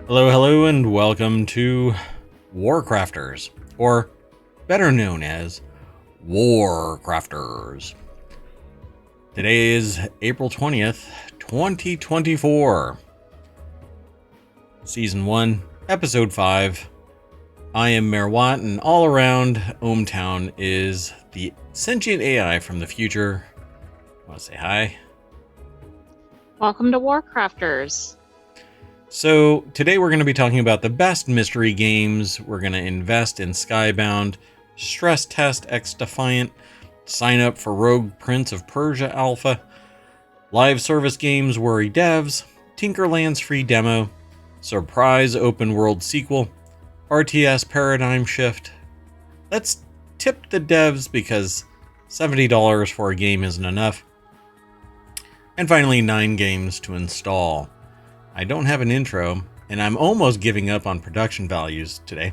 Hello, hello, and welcome to WarCrafters, or better known as WarCrafters. Today is April 20th, 2024. Season 1, Episode 5. I am Mayor Watt, and all around ohmTown is the sentient AI from the future. I want to say hi. Welcome to WarCrafters. So today we're going to be talking about the best mystery games. We're going to invest in Skybound, stress test xDefiant, sign up for Rogue Prince of Persia Alpha, live service games worry devs, Tinkerlands free demo, surprise open world sequel, RTS Paradigm Shift. Let's tip the devs because $70 for a game isn't enough. And finally, 9 games to install. I don't have an intro, and I'm almost giving up on production values today.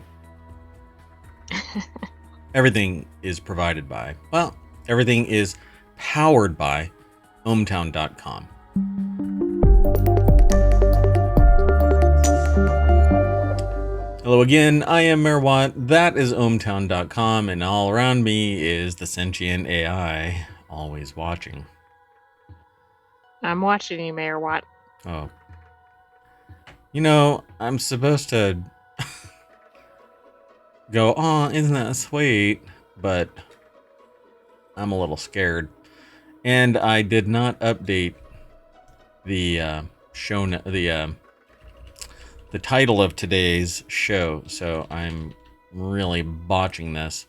Everything is provided by, everything is powered by ohmTown.com. Hello again, I am Mayor Watt, that is ohmTown.com, and all around me is the sentient AI, always watching. I'm watching you, Mayor Watt. Oh. You know, I'm supposed to go, oh, isn't that sweet? But I'm a little scared. And I did not update the the title of today's show, so I'm really botching this.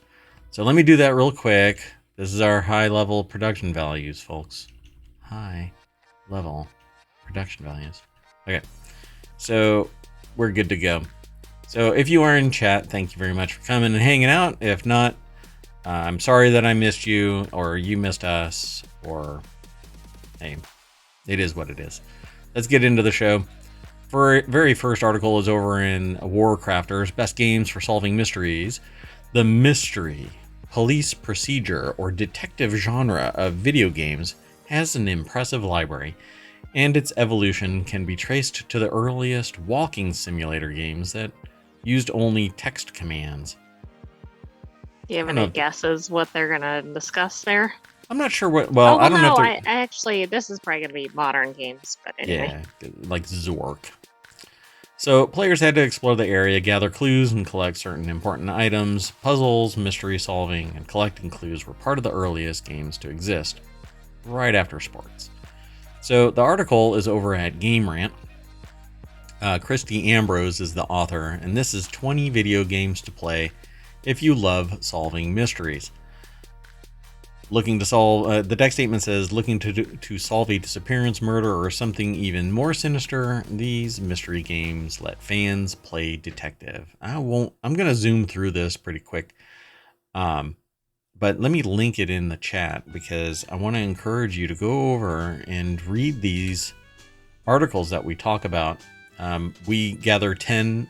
So let me do that real quick. This is our high-level production values, folks. High-level production values. Okay. So we're good to go. So if you are in chat, thank you very much for coming and hanging out. If not, I'm sorry that I missed you or you missed us, or hey, it is what it is. Let's get into the show. Very first article is over in WarCrafters, best games for solving mysteries. The mystery, police procedure, or detective genre of video games has an impressive library, and its evolution can be traced to the earliest walking simulator games that used only text commands. Do you have any guesses what they're going to discuss there? I'm not sure what, well, I don't know. I actually, this is probably going to be modern games, but anyway. Yeah, like Zork. So players had to explore the area, gather clues, and collect certain important items. Puzzles, mystery solving, and collecting clues were part of the earliest games to exist, right after sports. So the article is over at Game Rant. Christy Ambrose is the author, and this is 20 video games to play if you love solving mysteries. Looking to solve, the deck statement says, looking to solve a disappearance, murder, or something even more sinister, these mystery games let fans play detective. I'm going to zoom through this pretty quick. But let me link it in the chat because I want to encourage you to go over and read these articles that we talk about. We gather 10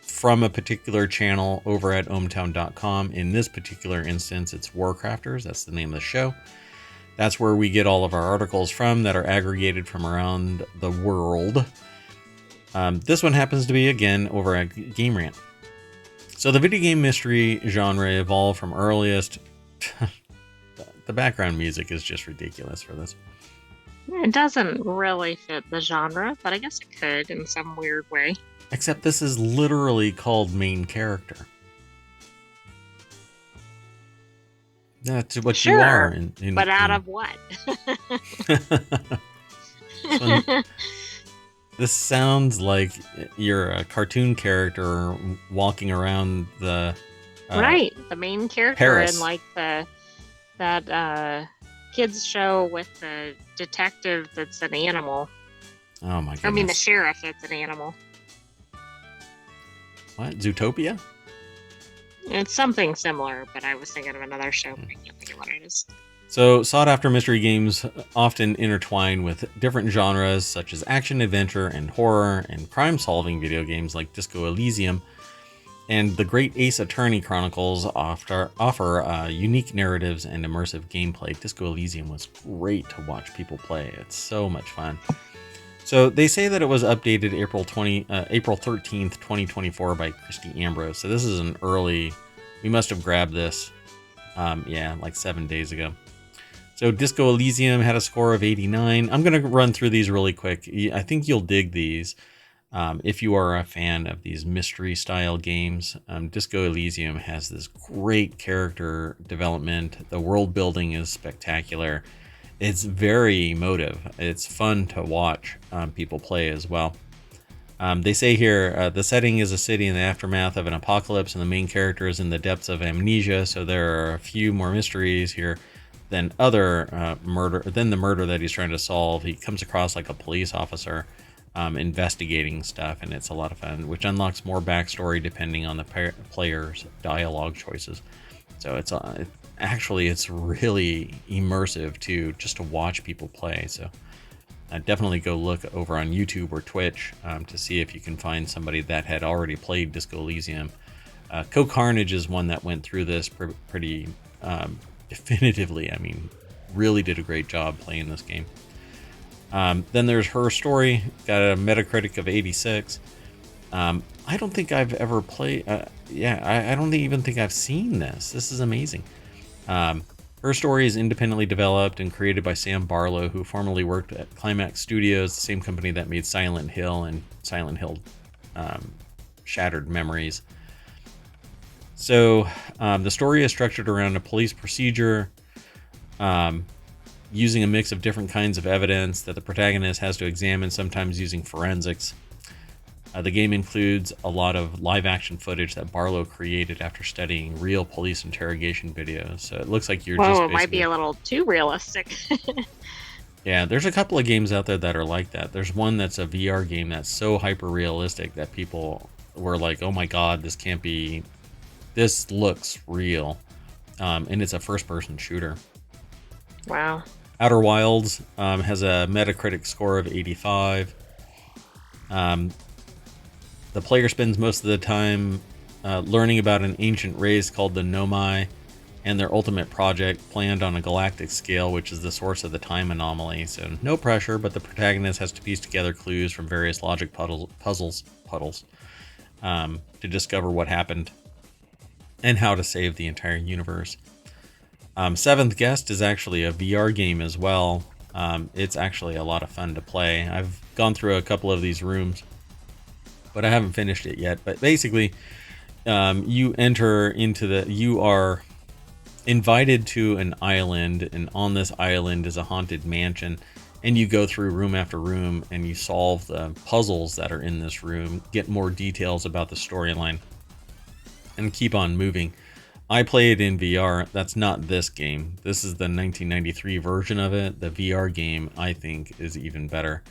from a particular channel over at ohmTown.com. In this particular instance, it's WarCrafters. That's the name of the show. That's where we get all of our articles from that are aggregated from around the world. This one happens to be, again, over at Game Rant. So the video game mystery genre evolved from earliest... The background music is just ridiculous for this. It doesn't really fit the genre, but I guess it could in some weird way. Except this is literally called main character. That's what you are. But out of what? This sounds like you're a cartoon character walking around the... right, the main character Paris. In like that kids show with the detective that's an animal. Oh my goodness. I mean the sheriff that's an animal. What? Zootopia? It's something similar, but I was thinking of another show, but I can't think of what it is. So, sought-after mystery games often intertwine with different genres such as action, adventure, and horror, and crime-solving video games like Disco Elysium and the Great Ace Attorney Chronicles offer unique narratives and immersive gameplay. Disco Elysium was great to watch people play. It's so much fun. So they say that it was updated April 13th, 2024 by Christy Ambrose. So this is an early, we must have grabbed this, yeah, like 7 days ago. So Disco Elysium had a score of 89. I'm going to run through these really quick. I think you'll dig these if you are a fan of these mystery style games. Disco Elysium has this great character development. The world building is spectacular. It's very emotive. It's fun to watch people play as well. They say here, the setting is a city in the aftermath of an apocalypse, and the main character is in the depths of amnesia, so there are a few more mysteries here than the murder that he's trying to solve. He comes across like a police officer investigating stuff, and it's a lot of fun, which unlocks more backstory depending on the player's dialogue choices. So it's really immersive too, just to watch people play. So definitely go look over on YouTube or Twitch to see if you can find somebody that had already played Disco Elysium. Co-Carnage is one that went through this pretty definitively. I mean, really did a great job playing this game. Then there's Her Story, got a Metacritic of 86. I don't think I've ever played. I don't even think I've seen this. This is amazing. Her Story is independently developed and created by Sam Barlow, who formerly worked at Climax Studios, the same company that made Silent Hill and Silent Hill Shattered Memories. So the story is structured around a police procedure using a mix of different kinds of evidence that the protagonist has to examine, sometimes using forensics. The game includes a lot of live action footage that Barlow created after studying real police interrogation videos. So it looks like you're just Whoa, it might be a little too realistic. Yeah, there's a couple of games out there that are like that. There's one that's a VR game that's so hyper realistic that people were like, oh my god, this can't be, this looks real. And it's a first person shooter. Wow. Outer Wilds has a Metacritic score of 85. The player spends most of the time learning about an ancient race called the Nomai and their ultimate project planned on a galactic scale, which is the source of the time anomaly. So no pressure, but the protagonist has to piece together clues from various logic puzzles to discover what happened and how to save the entire universe. Seventh Guest is actually a VR game as well. It's actually a lot of fun to play. I've gone through a couple of these rooms, but I haven't finished it yet. But basically, you are invited to an island, and on this island is a haunted mansion, and you go through room after room, and you solve the puzzles that are in this room, get more details about the storyline, and keep on moving. I play it in VR. That's not this game. This is the 1993 version of it. The VR game, I think, is even better.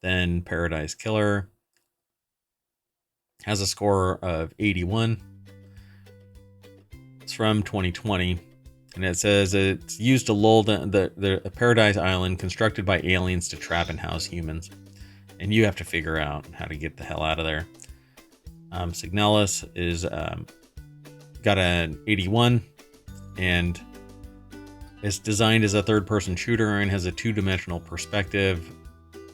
Then Paradise Killer has a score of 81. It's from 2020, and it says it's used to lull the Paradise Island constructed by aliens to trap and house humans, and you have to figure out how to get the hell out of there. Signalis is got an 81, and it's designed as a third-person shooter and has a two-dimensional perspective.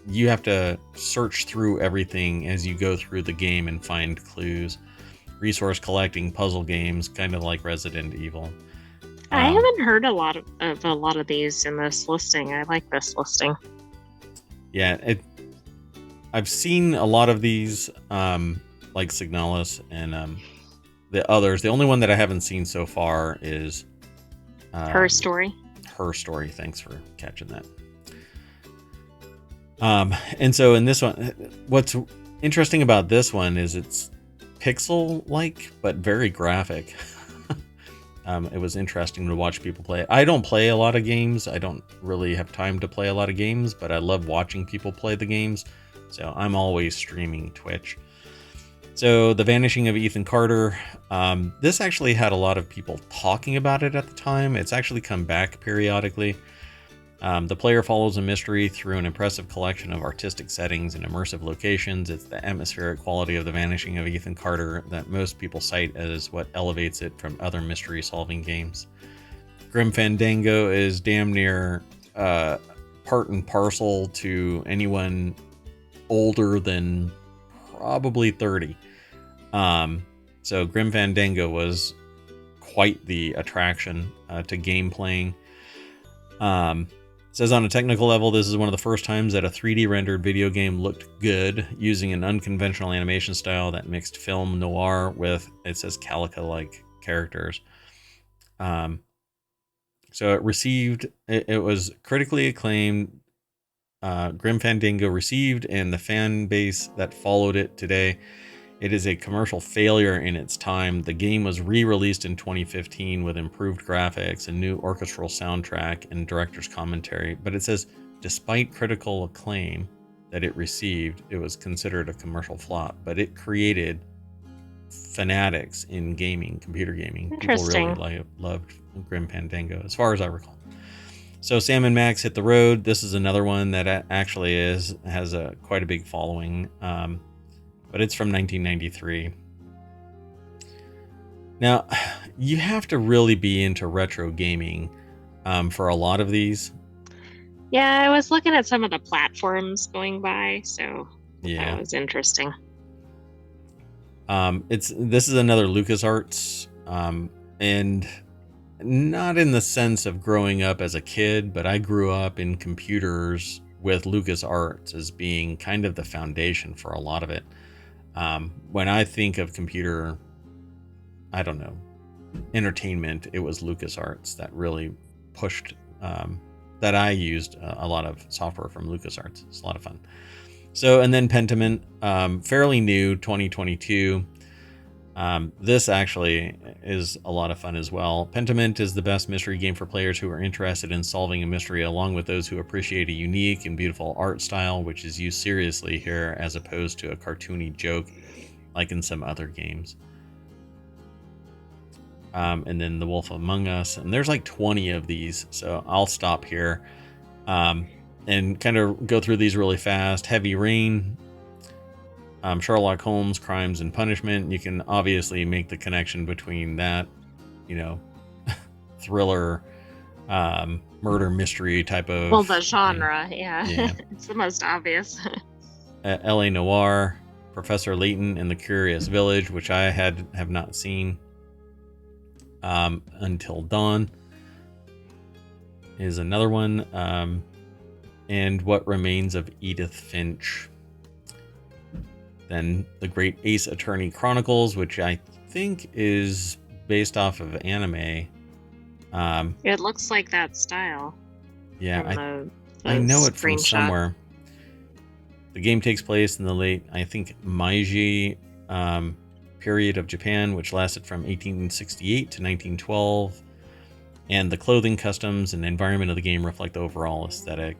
You have to search through everything as you go through the game and find clues. Resource collecting puzzle games, kind of like Resident Evil. I haven't heard a lot of these in this listing. I like this listing. Yeah, I've seen a lot of these, like Signalis and the others. The only one that I haven't seen so far is Her Story. Her Story. Thanks for catching that. And so in this one, what's interesting about this one is it's pixel-like, but very graphic. It was interesting to watch people play. I don't play a lot of games. I don't really have time to play a lot of games, but I love watching people play the games. So I'm always streaming Twitch. So The Vanishing of Ethan Carter. This actually had a lot of people talking about it at the time. It's actually come back periodically. The player follows a mystery through an impressive collection of artistic settings and immersive locations. It's the atmospheric quality of The Vanishing of Ethan Carter that most people cite as what elevates it from other mystery-solving games. Grim Fandango is damn near part and parcel to anyone older than probably 30. So Grim Fandango was quite the attraction to game playing. It says on a technical level, this is one of the first times that a 3D rendered video game looked good using an unconventional animation style that mixed film noir with, it says, Calico-like characters. So it was critically acclaimed. Grim Fandango received, and the fan base that followed it today. It is a commercial failure in its time. The game was re-released in 2015 with improved graphics, a new orchestral soundtrack, and director's commentary. But it says, despite critical acclaim that it received, it was considered a commercial flop. But it created fanatics in gaming, computer gaming. People really loved Grim Fandango, as far as I recall. So Sam and Max Hit the Road. This is another one that actually has quite a big following. But it's from 1993. Now, you have to really be into retro gaming for a lot of these. Yeah, I was looking at some of the platforms going by, so yeah, that was interesting. This is another LucasArts, and not in the sense of growing up as a kid, but I grew up in computers with LucasArts as being kind of the foundation for a lot of it. When I think of computer, I don't know, entertainment, it was LucasArts that really pushed, that I used a lot of software from LucasArts. It's a lot of fun. So, and then Pentiment, fairly new, 2022. This actually is a lot of fun as well. Pentiment is the best mystery game for players who are interested in solving a mystery, along with those who appreciate a unique and beautiful art style, which is used seriously here as opposed to a cartoony joke like in some other games. And then The Wolf Among Us, and there's like 20 of these, so I'll stop here and kind of go through these really fast. Heavy Rain, Sherlock Holmes, Crimes and Punishment. You can obviously make the connection between that, thriller, murder mystery type of. Well, the genre, yeah. It's the most obvious. L.A. Noire, Professor Layton and the Curious Village, which I have not seen. Until Dawn is another one. And What Remains of Edith Finch. Then The Great Ace Attorney Chronicles, which I think is based off of anime. It looks like that style. Yeah, I know it from somewhere. The game takes place in the late, I think, Meiji period of Japan, which lasted from 1868 to 1912. And the clothing, customs, and environment of the game reflect the overall aesthetic.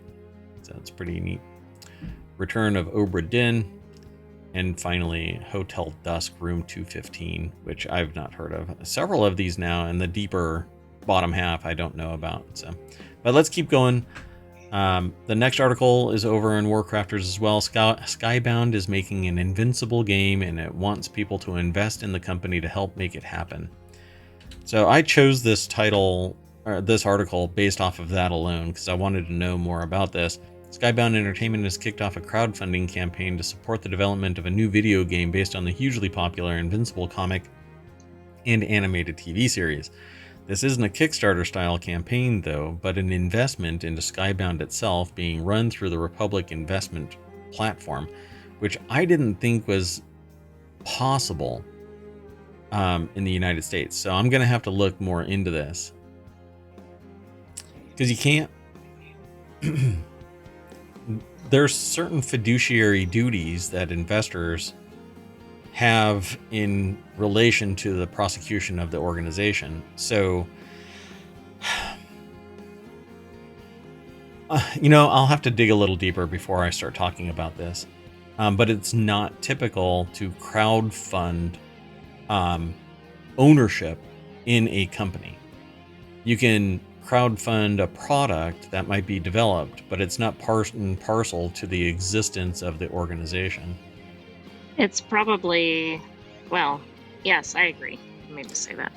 So it's pretty neat. Return of Obra Dinn. And finally, Hotel Dusk, Room 215, which I've not heard of. Several of these now, and the deeper bottom half I don't know about. So, but let's keep going. The next article is over in WarCrafters as well. Skybound is making an invincible game, and it wants people to invest in the company to help make it happen. So I chose this title, or this article, based off of that alone, because I wanted to know more about this. Skybound Entertainment has kicked off a crowdfunding campaign to support the development of a new video game based on the hugely popular Invincible comic and animated TV series. This isn't a Kickstarter-style campaign, though, but an investment into Skybound itself being run through the Republic investment platform, which I didn't think was possible in the United States. So I'm going to have to look more into this. Because you can't... There's certain fiduciary duties that investors have in relation to the prosecution of the organization. So, I'll have to dig a little deeper before I start talking about this. But it's not typical to crowdfund ownership in a company. You can crowdfund a product that might be developed, but it's not part and parcel to the existence of the organization. It's probably, well, yes, I agree. Let me just say that.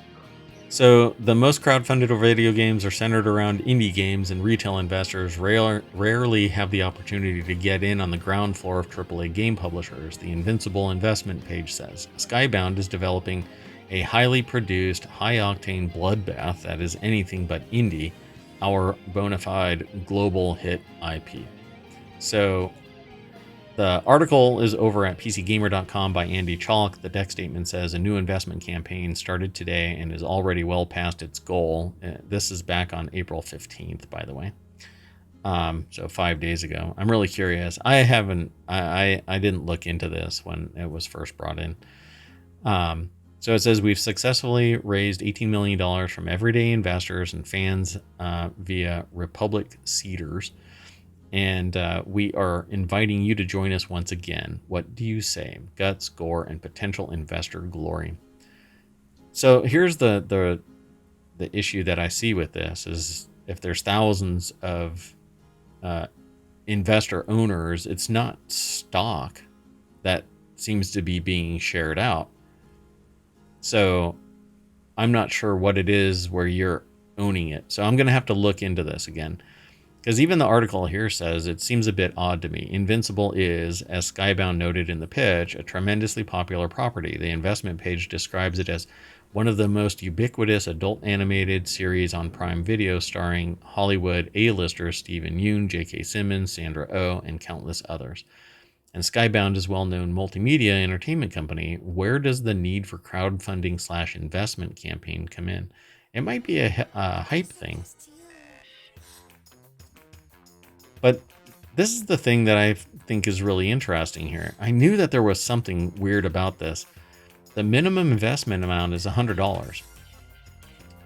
So the most crowdfunded video games are centered around indie games, and retail investors rarely have the opportunity to get in on the ground floor of AAA game publishers, the Invincible investment page says. Skybound is developing a highly produced, high-octane bloodbath that is anything but indie, our bona fide global hit IP. So the article is over at PCGamer.com by Andy Chalk. The deck statement says a new investment campaign started today and is already well past its goal. This is back on April 15th, by the way. So 5 days ago. I'm really curious. I didn't look into this when it was first brought in. So it says we've successfully raised $18 million from everyday investors and fans via Republic Seeders. And we are inviting you to join us once again. What do you say? Guts, gore, and potential investor glory. So here's the issue that I see with this is if there's thousands of investor owners, it's not stock that seems to be being shared out. So I'm not sure what it is where you're owning it. So I'm going to have to look into this again. Because even the article here says it seems a bit odd to me. Invincible is, as Skybound noted in the pitch, a tremendously popular property. The investment page describes it as one of the most ubiquitous adult animated series on Prime Video, starring Hollywood A-listers Stephen Yeun, J.K. Simmons, Sandra Oh, and countless others. And Skybound is a well-known multimedia entertainment company. Where does the need for crowdfunding / investment campaign come in? It might be a hype thing. But this is the thing that I think is really interesting here. I knew that there was something weird about this. The minimum investment amount is $100,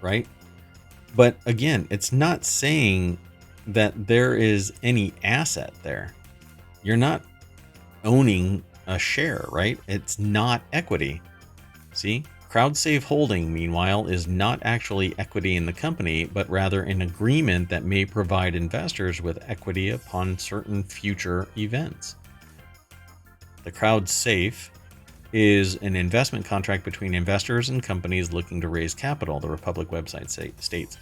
right? But again, it's not saying that there is any asset there. You're not owning a share, right? It's not equity. See? CrowdSafe Holding, meanwhile, is not actually equity in the company, but rather an agreement that may provide investors with equity upon certain future events. The CrowdSafe is an investment contract between investors and companies looking to raise capital, the Republic website states.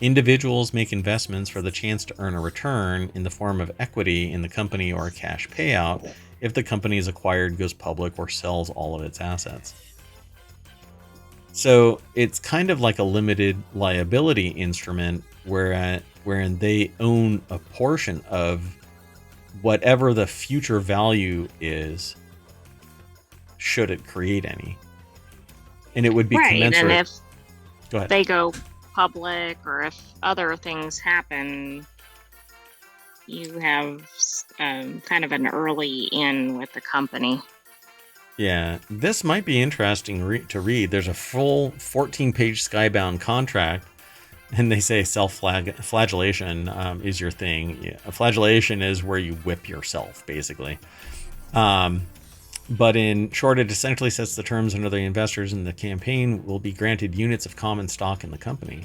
Individuals make investments for the chance to earn a return in the form of equity in the company or a cash payout if the company is acquired, goes public, or sells all of its assets. So it's kind of like a limited liability instrument wherein they own a portion of whatever the future value is, should it create any. And it would be commensurate. And if Go ahead. They go public or if other things happen, you have kind of an early in with the company. Yeah, this might be interesting to read. There's a full 14-page Skybound contract, and they say self-flagellation is your thing. Yeah, a flagellation is where you whip yourself, basically. But in short, it essentially sets the terms under the investors in the campaign will be granted units of common stock in the company.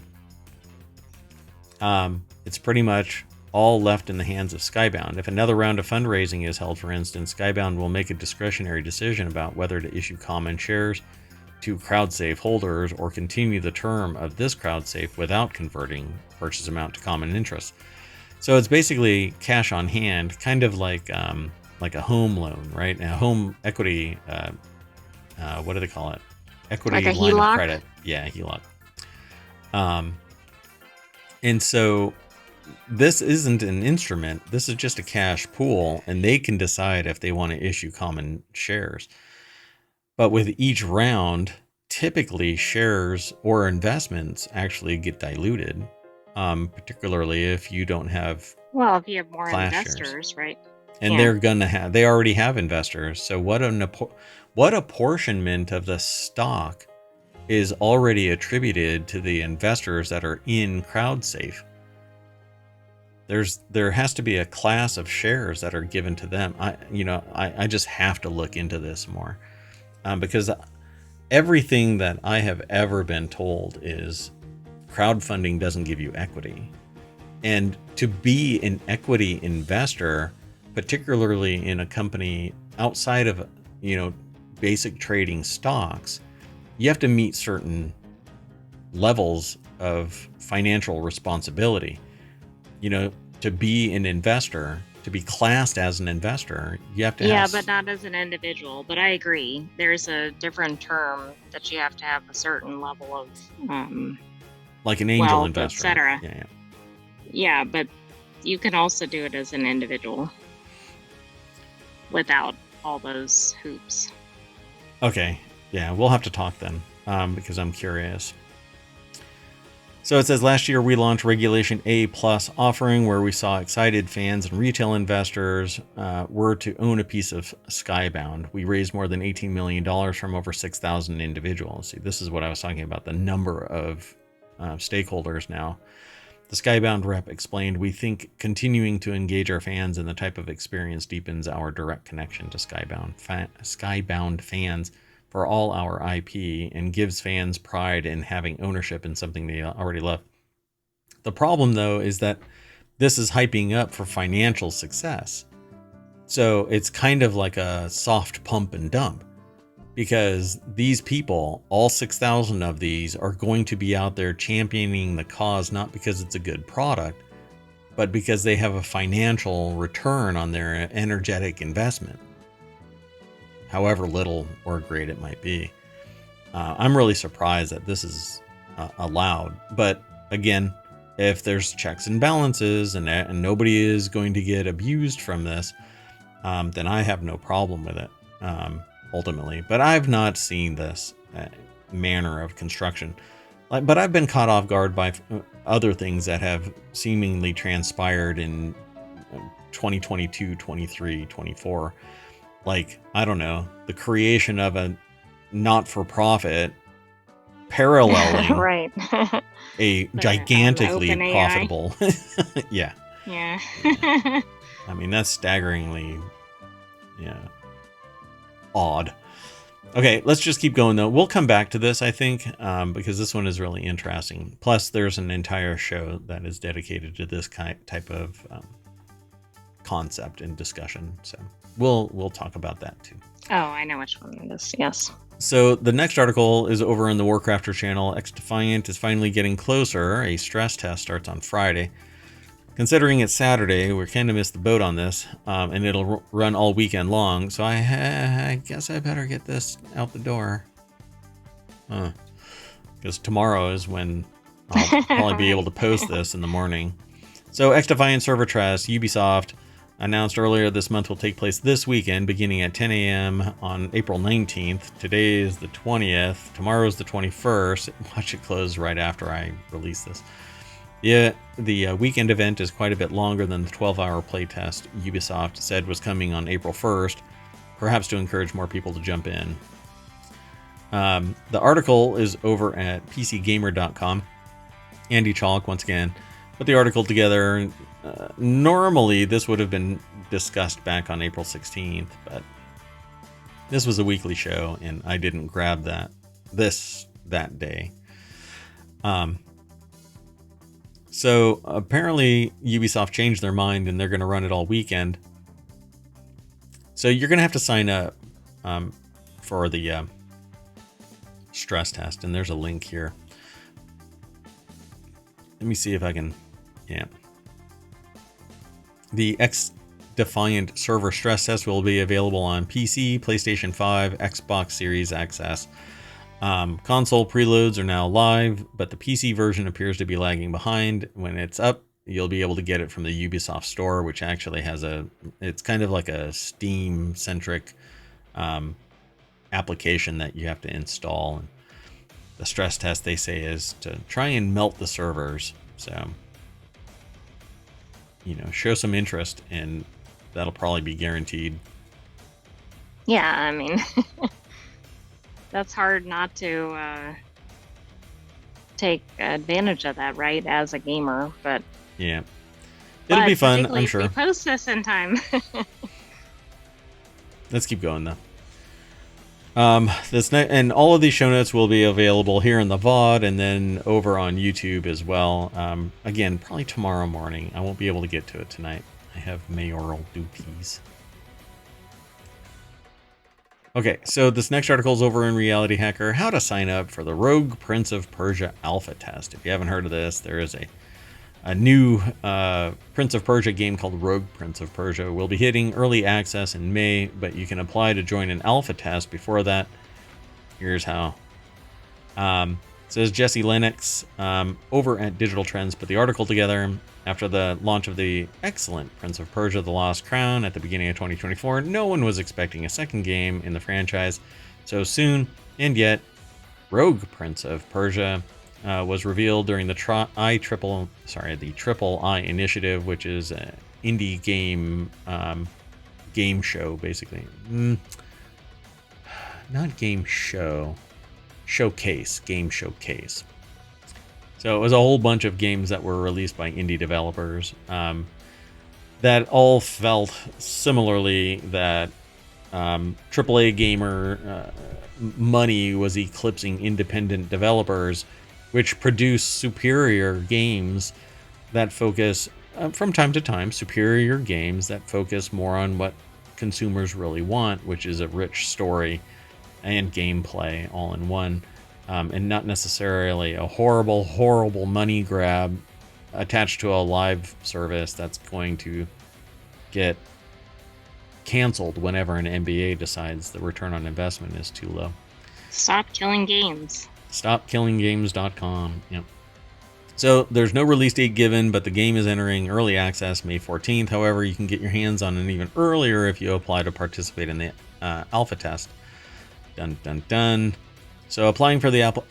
It's pretty much all left in the hands of Skybound. If another round of fundraising is held, for instance, Skybound will make a discretionary decision about whether to issue common shares to CrowdSafe holders or continue the term of this CrowdSafe without converting purchase amount to common interest. So it's basically cash on hand, kind of like a home loan, right? A home equity, what do they call it? Equity like a line HELOC? of credit. Yeah, HELOC. And so this isn't an instrument. This is just a cash pool, and they can decide if they want to issue common shares. But with each round, typically shares or investments actually get diluted, particularly if you don't have Well, if you have more class investors, shares. right? And they already have investors. So what apportionment of the stock is already attributed to the investors that are in CrowdSafe? There has to be a class of shares that are given to them. I just have to look into this more, because everything that I have ever been told is crowdfunding doesn't give you equity, and to be an equity investor, particularly in a company outside of basic trading stocks, you have to meet certain levels of financial responsibility. You know, to be an investor, to be classed as an investor, you have to Yeah, have... but not as an individual. But I agree. There's a different term that you have to have a certain level of like an angel wealth, investor. etc. Yeah. Yeah, but you can also do it as an individual without all those hoops. Okay. Yeah, we'll have to talk then, because I'm curious. So it says, last year we launched Regulation A Plus offering, where we saw excited fans and retail investors were to own a piece of Skybound. We raised more than $18 million from over 6,000 individuals. See, this is what I was talking about, the number of stakeholders now. The Skybound rep explained, we think continuing to engage our fans in the type of experience deepens our direct connection to Skybound fans for all our IP and gives fans pride in having ownership in something they already love. The problem, though, is that this is hyping up for financial success. So it's kind of like a soft pump and dump, because these people, all 6,000 of these, are going to be out there championing the cause, not because it's a good product, but because they have a financial return on their energetic investment, however little or great it might be. I'm really surprised that this is allowed. But again, if there's checks and balances and nobody is going to get abused from this, then I have no problem with it, ultimately. But I've not seen this manner of construction. But I've been caught off guard by other things that have seemingly transpired in 2022, 23, 24. Like, I don't know, the creation of a not-for-profit paralleling Right. a gigantically OpenAI. profitable. Yeah. Yeah. I mean, that's staggeringly, odd. Okay, let's just keep going, though. We'll come back to this, I think, because this one is really interesting. Plus, there's an entire show that is dedicated to this type of concept and discussion. So we'll talk about that, too. Oh, I know which one it is. Yes. So the next article is over in the WarCrafters channel. xDefiant is finally getting closer. A stress test starts on Friday. Considering it's Saturday, we're kind of missed the boat on this, and it'll run all weekend long. So I guess I better get this out the door. Because tomorrow is when I'll probably be able to post this in the morning. So xDefiant server test, Ubisoft announced earlier this month, will take place this weekend, beginning at 10 a.m. on April 19th. Today is the 20th. Tomorrow is the 21st. Watch it close right after I release this. Yeah, the weekend event is quite a bit longer than the 12-hour playtest Ubisoft said was coming on April 1st, perhaps to encourage more people to jump in. The article is over at pcgamer.com. Andy Chalk, once again, put the article together. Normally, this would have been discussed back on April 16th, but this was a weekly show, and I didn't grab that day. So apparently Ubisoft changed their mind and they're going to run it all weekend. So you're going to have to sign up for the stress test, and there's a link here. Let me see if I can, The xDefiant server stress test will be available on PC, PlayStation 5, Xbox Series XS. Console preloads are now live, but the PC version appears to be lagging behind. When it's up, you'll be able to get it from the Ubisoft store, which actually has it's kind of like a Steam-centric application that you have to install. And the stress test, they say, is to try and melt the servers. So, show some interest, and that'll probably be guaranteed. Yeah, I mean, that's hard not to take advantage of that, right, as a gamer. But yeah, it'll be fun, I'm sure. If we post this in time. Let's keep going, though. And all of these show notes will be available here in the VOD and then over on YouTube as well. Again, probably tomorrow morning. I won't be able to get to it tonight. I have mayoral duties. Okay, so this next article is over in Reality Hacker, how to sign up for the Rogue Prince of Persia alpha test. If you haven't heard of this, there is a new Prince of Persia game called Rogue Prince of Persia. Will be hitting early access in May, but you can apply to join an alpha test before that. Here's how. Says Jesse Lennox over at Digital Trends put the article together after the launch of the excellent Prince of Persia: The Lost Crown at the beginning of 2024. No one was expecting a second game in the franchise so soon, and yet Rogue Prince of Persia was revealed during the Triple I Initiative, which is an indie game show, basically. Not game show. Game showcase. So it was a whole bunch of games that were released by indie developers that all felt similarly that AAA gamer money was eclipsing independent developers, which produce superior games that focus, from time to time, superior games that focus more on what consumers really want, which is a rich story and gameplay all in one, and not necessarily a horrible money grab attached to a live service that's going to get canceled whenever an NBA decides the return on investment is too low. Stop killing games. StopKillingGames.com. Yep. So there's no release date given, but the game is entering early access May 14th. However, you can get your hands on it even earlier if you apply to participate in the alpha test. Dun dun dun. So applying for the alpha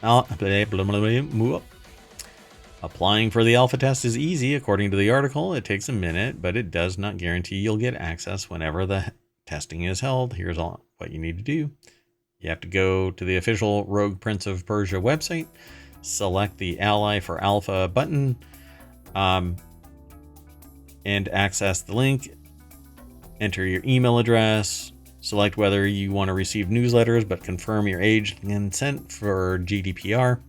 test is easy, according to the article. It takes a minute, but it does not guarantee you'll get access whenever the testing is held. Here's all what you need to do. You have to go to the official Rogue Prince of Persia website, select the Ally for Alpha button, and access the link. Enter your email address. Select whether you want to receive newsletters, but confirm your age and consent for GDPR.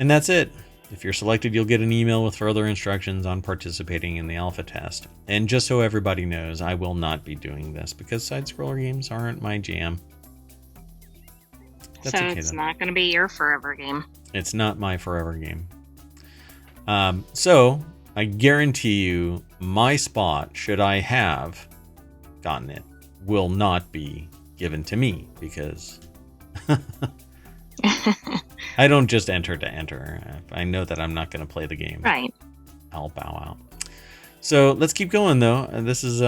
And that's it. If you're selected, you'll get an email with further instructions on participating in the alpha test. And just so everybody knows, I will not be doing this because side-scroller games aren't my jam. That's so okay, it's not going to be your forever game. It's not my forever game. So I guarantee you my spot, should I have gotten it, will not be given to me because I don't just enter to enter. If I know that I'm not going to play the game, right, I'll bow out. So let's keep going though. This is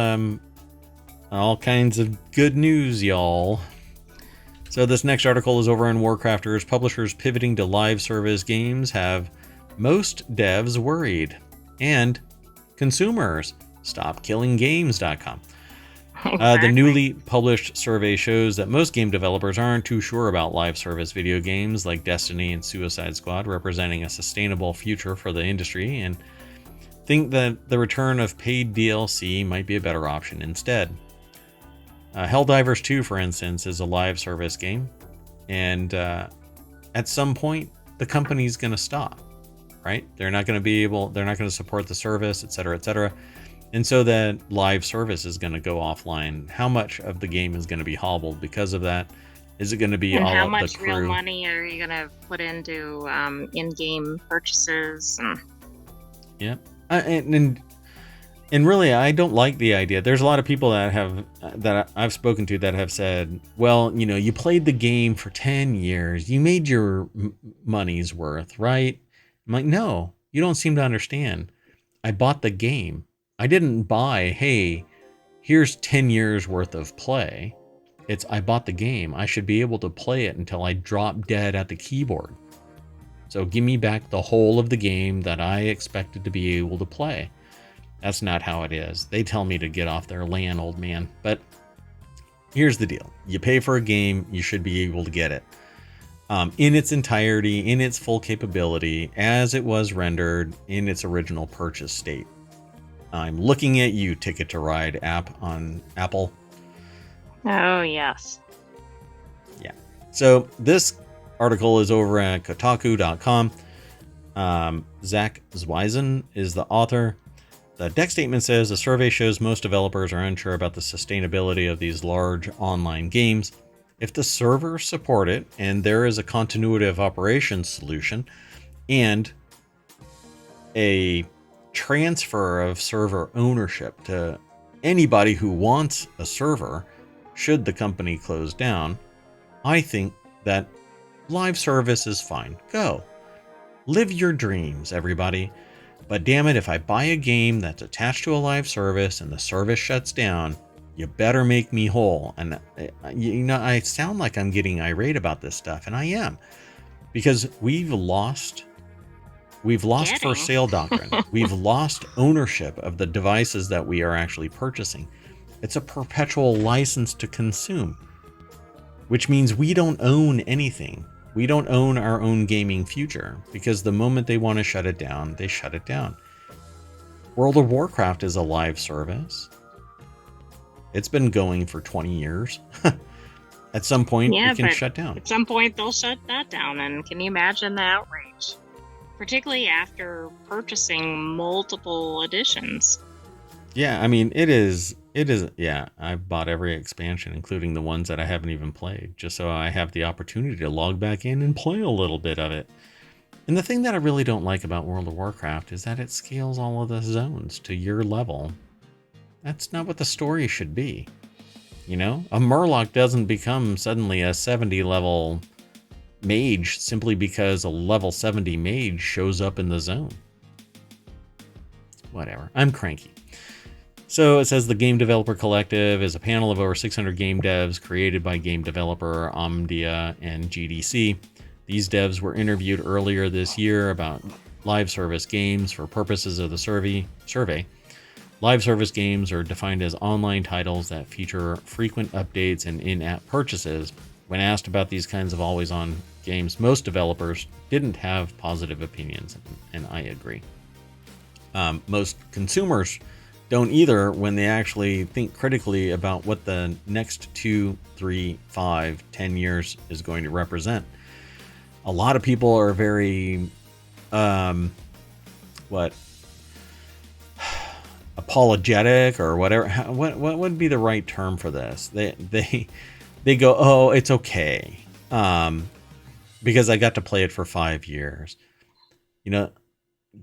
all kinds of good news, y'all. So this next article is over on WarCrafters. Publishers pivoting to live service games have most devs worried, and consumers StopKillingGames.com. Exactly. The newly published survey shows that most game developers aren't too sure about live service video games like Destiny and Suicide Squad representing a sustainable future for the industry, and think that the return of paid DLC might be a better option instead. Helldivers 2, for instance, is a live service game, and at some point the company's going to stop, right? They're not going to support the service, etc., etc. And so that live service is going to go offline. How much of the game is going to be hobbled because of that? Is it going to be and all how of much the crew? Real money are you going to put into in-game purchases? Yeah, and really, I don't like the idea. There's a lot of people that I've spoken to that have said, well, you played the game for 10 years, you made your money's worth, right? I'm like, no, you don't seem to understand. I bought the game. I didn't buy, hey, here's 10 years worth of play. I bought the game. I should be able to play it until I drop dead at the keyboard. So give me back the whole of the game that I expected to be able to play. That's not how it is. They tell me to get off their land, old man. But here's the deal. You pay for a game, you should be able to get it. In its entirety, in its full capability, as it was rendered in its original purchase state. I'm looking at you, Ticket to Ride app on Apple. Oh, yes. Yeah. So this article is over at Kotaku.com. Zach Zweisen is the author. The deck statement says the survey shows most developers are unsure about the sustainability of these large online games. If the servers support it and there is a continuity of operations solution and a transfer of server ownership to anybody who wants a server, should the company close down, I think that live service is fine. Go. Live your dreams, everybody. But damn it, if I buy a game that's attached to a live service and the service shuts down, you better make me whole. And I sound like I'm getting irate about this stuff, and I am, because we've lost for sale doctrine. We've lost ownership of the devices that we are actually purchasing. It's a perpetual license to consume, which means we don't own anything. We don't own our own gaming future, because the moment they want to shut it down, they shut it down. World of Warcraft is a live service. It's been going for 20 years. At some point, it can shut down. At some point, they'll shut that down. And can you imagine the outrage? Particularly after purchasing multiple editions. Yeah, I mean, it is, yeah, I've bought every expansion, including the ones that I haven't even played, just so I have the opportunity to log back in and play a little bit of it. And the thing that I really don't like about World of Warcraft is that it scales all of the zones to your level. That's not what the story should be. You know, a Murloc doesn't become suddenly a 70 level mage simply because a level 70 mage shows up in the zone. Whatever, I'm cranky. So it says the Game Developer Collective is a panel of over 600 game devs created by game developer Omdia and GDC. These devs were interviewed earlier this year about live service games for purposes of the survey. Live service games are defined as online titles that feature frequent updates and in-app purchases. When asked about these kinds of always-on games, most developers didn't have positive opinions, and I agree. Most consumers don't either when they actually think critically about what the next 2, 3, 5, 10 years is going to represent. A lot of people are very, apologetic or whatever. What would be the right term for this? They go, oh, it's okay, because I got to play it for 5 years. You know,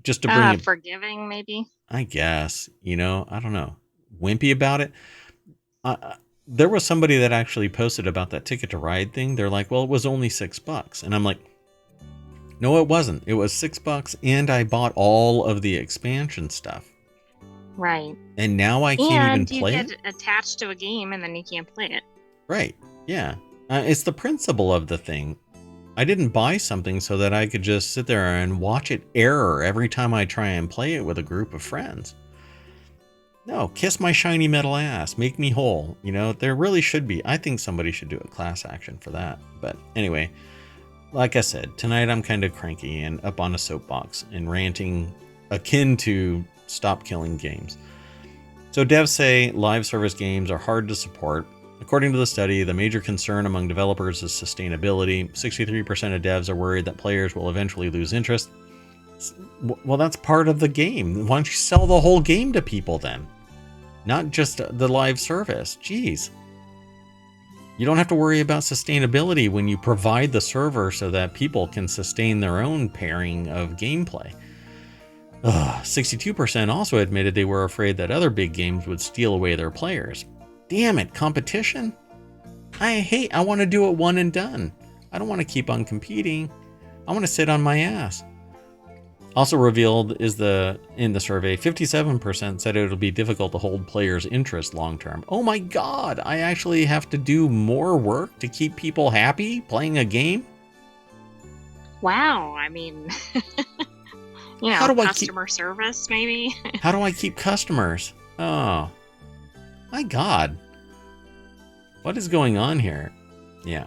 just to bring it, forgiving, maybe. I guess, you know, I don't know, wimpy about it. There was somebody that actually posted about that Ticket to Ride thing. They're like, well, it was only $6, and I'm like, no, it wasn't. It was $6, and I bought all of the expansion stuff. Right. And now I can't even play it. And you get attached to a game, and then you can't play it. Right. Yeah. It's the principle of the thing. I didn't buy something so that I could just sit there and watch it error every time I try and play it with a group of friends. No, kiss my shiny metal ass. Make me whole. You know, there really should be. I think somebody should do a class action for that. But anyway, like I said, tonight I'm kind of cranky and up on a soapbox and ranting akin to stop killing games. So devs say live service games are hard to support. According to the study, the major concern among developers is sustainability. 63% of devs are worried that players will eventually lose interest. Well, that's part of the game. Why don't you sell the whole game to people then? Not just the live service. Jeez. You don't have to worry about sustainability when you provide the server so that people can sustain their own pairing of gameplay. 62% also admitted they were afraid that other big games would steal away their players. Damn it, competition? I want to do it one and done. I don't want to keep on competing. I want to sit on my ass. Also revealed is in the survey, 57% said it'll be difficult to hold players' interest long term. Oh my god, I actually have to do more work to keep people happy playing a game? Wow, I mean, you know, customer service maybe? How do I keep customers? Oh, my god. What is going on here? Yeah.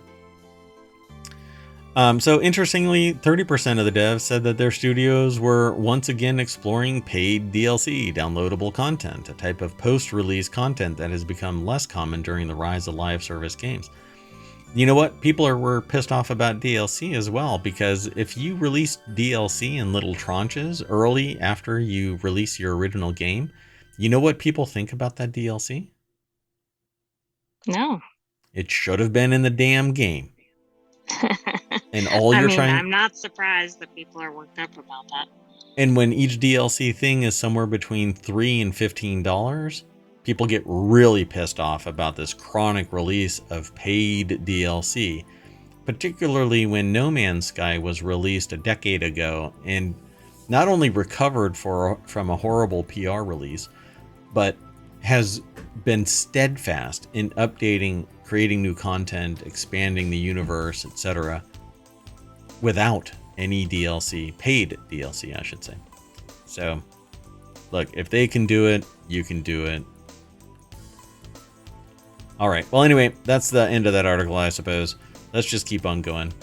So interestingly, 30% of the devs said that their studios were once again exploring paid DLC, downloadable content, a type of post-release content that has become less common during the rise of live service games. You know what? People were pissed off about DLC as well, because if you release DLC in little tranches early after you release your original game, you know what people think about that DLC? No. It should have been in the damn game. And all I you're mean, trying... I'm not surprised that people are worked up about that. And when each DLC thing is somewhere between $3 and $15, people get really pissed off about this chronic release of paid DLC, particularly when No Man's Sky was released a decade ago and not only recovered from a horrible PR release, but has been steadfast in updating, creating new content, expanding the universe, etc., without any DLC, paid DLC, I should say. So, look, if they can do it, you can do it. All right. Well, anyway, that's the end of that article, I suppose. Let's just keep on going.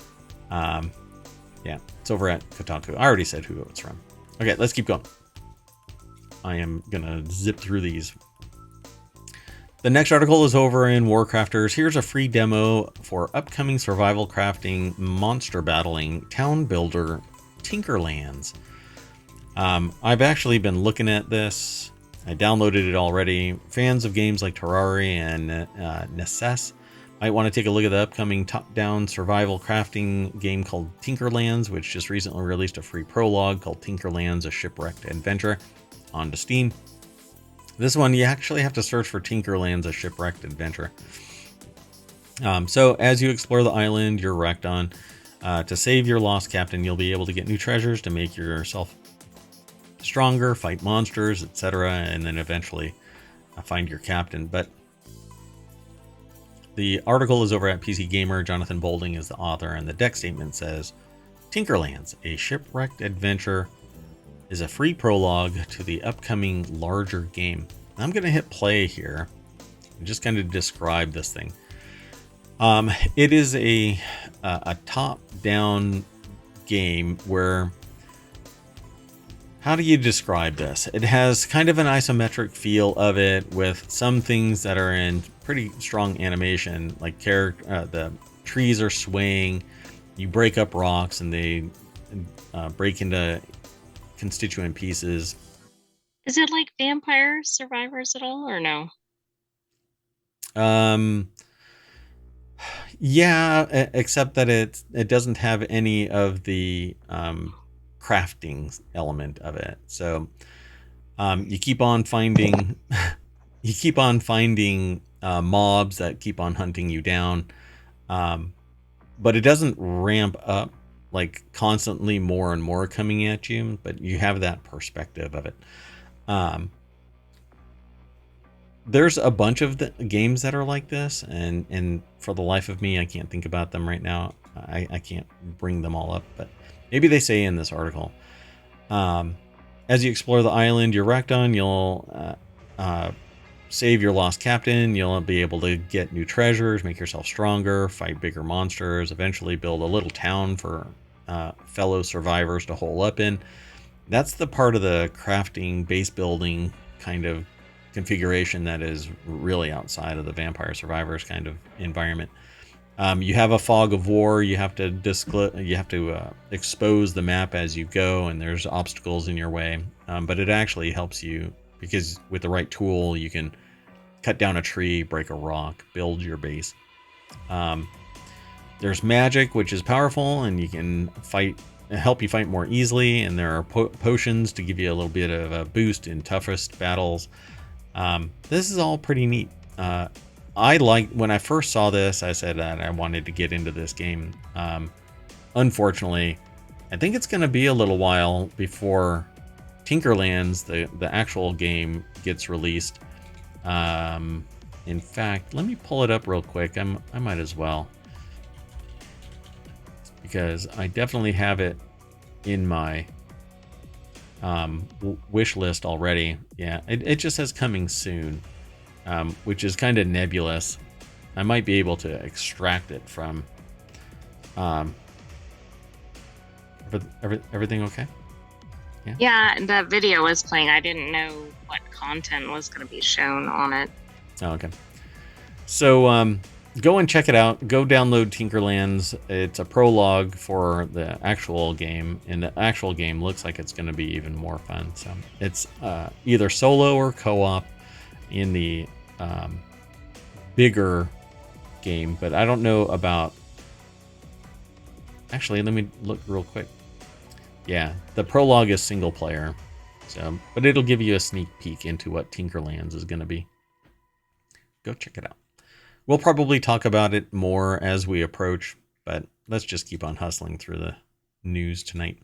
Yeah, it's over at Kotaku. I already said who it's from. Okay, let's keep going. I am going to zip through these. The next article is over in WarCrafters. Here's a free demo for upcoming survival crafting, monster battling, town builder, Tinkerlands. I've actually been looking at this. I downloaded it already. Fans of games like Terraria and Nessus might want to take a look at the upcoming top-down survival crafting game called Tinkerlands, which just recently released a free prologue called Tinkerlands: A Shipwrecked Adventure onto Steam. This one, you actually have to search for Tinkerlands: A Shipwrecked Adventure. So as you explore the island you're wrecked on, to save your lost captain, you'll be able to get new treasures to make yourself stronger, fight monsters, etc., and then eventually find your captain. But the article is over at PC Gamer. Jonathan Bolding is the author, and the deck statement says, Tinkerlands: A Shipwrecked Adventure is a free prologue to the upcoming larger game. I'm going to hit play here and just kind of describe this thing. It is a top-down game where... How do you describe this? It has kind of an isometric feel of it, with some things that are in pretty strong animation, like the trees are swaying, you break up rocks and they break into constituent pieces. Is it like Vampire Survivors at all, or no? Yeah, except that it doesn't have any of the crafting element of it. So you keep on finding mobs that keep on hunting you down, but it doesn't ramp up like constantly more and more coming at you, but you have that perspective of it. There's a bunch of the games that are like this, and for the life of me, I can't think about them right now. I can't bring them all up, but maybe they say in this article. As you explore the island you're wrecked on, you'll save your lost captain, you'll be able to get new treasures, make yourself stronger, fight bigger monsters, eventually build a little town for fellow survivors to hole up in. That's the part of the crafting, base building kind of configuration that is really outside of the Vampire Survivors kind of environment. You have a fog of war. You have to expose the map as you go, and there's obstacles in your way. But it actually helps you, because with the right tool, you can cut down a tree, break a rock, build your base. There's magic, which is powerful, and you can help you fight more easily. And there are potions to give you a little bit of a boost in toughest battles. This is all pretty neat. When I first saw this, I said that I wanted to get into this game. Unfortunately, I think it's going to be a little while before Tinkerlands, the actual game, gets released. In fact, let me pull it up real quick. I might as well, because I definitely have it in my wish list already. Yeah, it just says coming soon, which is kind of nebulous. I might be able to extract it from everything okay? Yeah, the video was playing. I didn't know what content was going to be shown on it. Oh, okay. So go and check it out. Go download Tinkerlands. It's a prologue for the actual game, and the actual game looks like it's going to be even more fun. So it's either solo or co-op in the bigger game, but I don't know about... Actually, let me look real quick. Yeah, the prologue is single player, so but it'll give you a sneak peek into what Tinkerlands is going to be. Go check it out. We'll probably talk about it more as we approach, but let's just keep on hustling through the news tonight.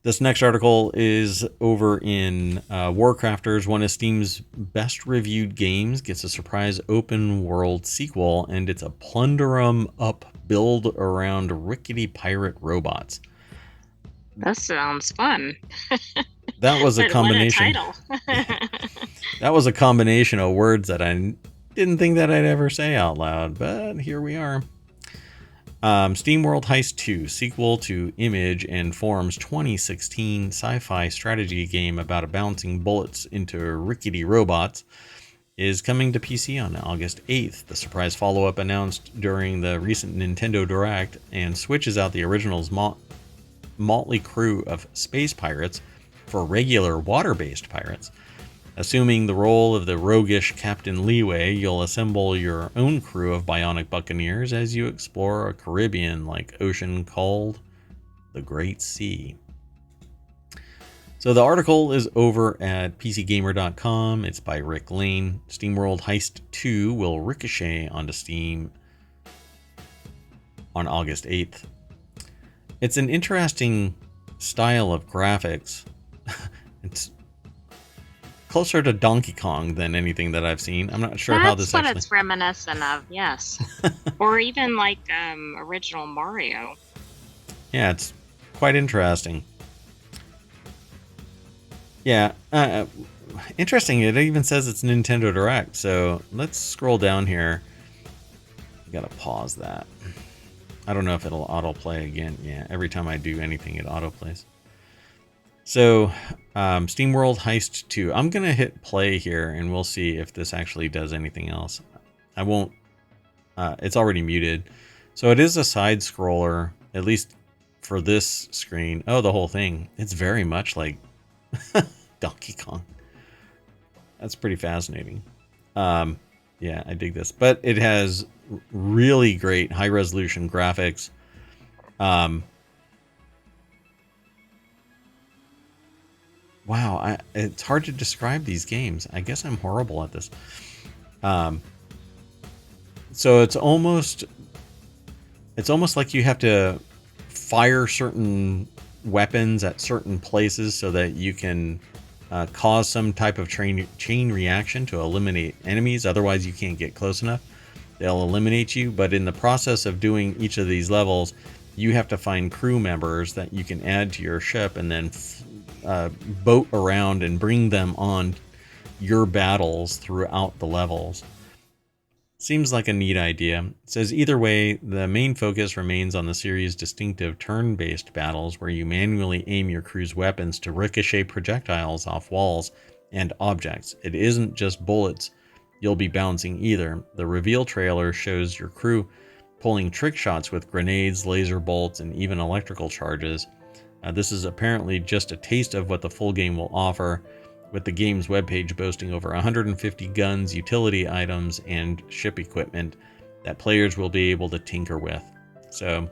This next article is over in WarCrafters. One of Steam's best reviewed games gets a surprise open world sequel, and it's a plunder 'em up build around rickety pirate robots. That sounds fun. That was a combination. What a title. That was a combination of words that I didn't think that I'd ever say out loud, but here we are. SteamWorld Heist 2, sequel to Image and Form's 2016 sci-fi strategy game about bouncing bullets into rickety robots, is coming to PC on August 8th. The surprise follow-up announced during the recent Nintendo Direct and switches out the original's motley crew of space pirates for regular water-based pirates. Assuming the role of the roguish Captain Leeway, you'll assemble your own crew of bionic buccaneers as you explore a Caribbean-like ocean called the Great Sea. So the article is over at PCGamer.com. It's by Rick Lane. SteamWorld Heist 2 will ricochet onto Steam on August 8th. It's an interesting style of graphics. It's closer to Donkey Kong than anything that I've seen. I'm not sure how this actually... That's what it's reminiscent of, yes. Or even like original Mario. Yeah, it's quite interesting. Yeah, interesting. It even says it's Nintendo Direct. So let's scroll down here. I gotta pause that. I don't know if it'll autoplay again. Yeah, every time I do anything, it autoplays. So, SteamWorld Heist 2. I'm going to hit play here, and we'll see if this actually does anything else. I won't... it's already muted. So it is a side-scroller, at least for this screen. Oh, the whole thing. It's very much like Donkey Kong. That's pretty fascinating. Yeah, I dig this. But it has really great high-resolution graphics. Wow, it's hard to describe these games. I guess I'm horrible at this. So it's almost like you have to fire certain weapons at certain places so that you can cause some type of chain reaction to eliminate enemies. Otherwise, you can't get close enough. They'll eliminate you. But in the process of doing each of these levels, you have to find crew members that you can add to your ship and then boat around and bring them on your battles throughout the levels. Seems like a neat idea. It says either way, the main focus remains on the series' distinctive turn-based battles where you manually aim your crew's weapons to ricochet projectiles off walls and objects. It isn't just bullets you'll be bouncing either. The reveal trailer shows your crew pulling trick shots with grenades, laser bolts, and even electrical charges. This is apparently just a taste of what the full game will offer, with the game's webpage boasting over 150 guns, utility items, and ship equipment that players will be able to tinker with. So,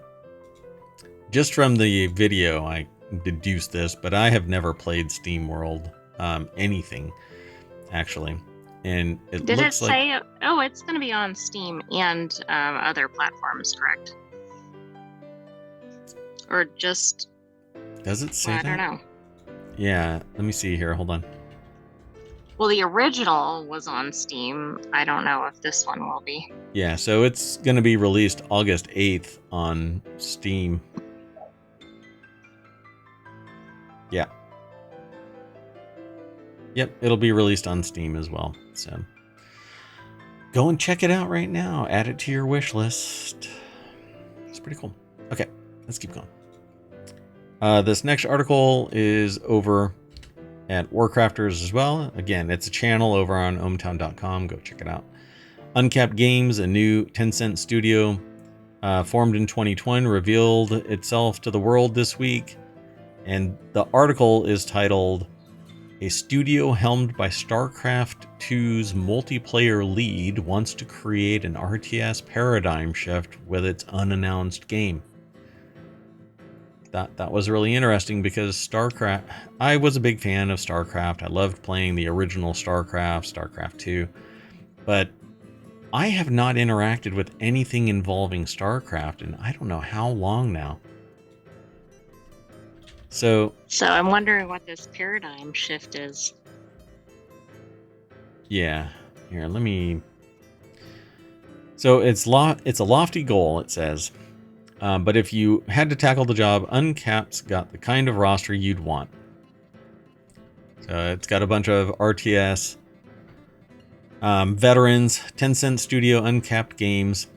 just from the video, I deduced this, but I have never played SteamWorld anything, actually. And it Did looks it say, oh, it's going to be on Steam and other platforms, correct? Or just... Does it say I that? don't know. Yeah, let me see here. Hold on. Well, the original was on Steam. I don't know if this one will be. Yeah, so it's going to be released August 8th on Steam. Yeah. Yep, it'll be released on Steam as well. So go and check it out right now. Add it to your wish list. It's pretty cool. Okay, let's keep going. This next article is over at WarCrafters as well. Again, it's a channel over on ohmtown.com. Go check it out. Uncapped Games, a new Tencent studio formed in 2020, revealed itself to the world this week. And the article is titled A studio helmed by StarCraft 2's multiplayer lead wants to create an RTS paradigm shift with its unannounced game. That was really interesting because StarCraft, I was a big fan of StarCraft. I loved playing the original StarCraft 2, but I have not interacted with anything involving StarCraft in I don't know how long now. So I'm wondering what this paradigm shift is. yeah, here, let me. So it's a lofty goal, it says. But if you had to tackle the job, Uncap's got the kind of roster you'd want. So it's got a bunch of RTS veterans, Tencent Studio Uncapped Games.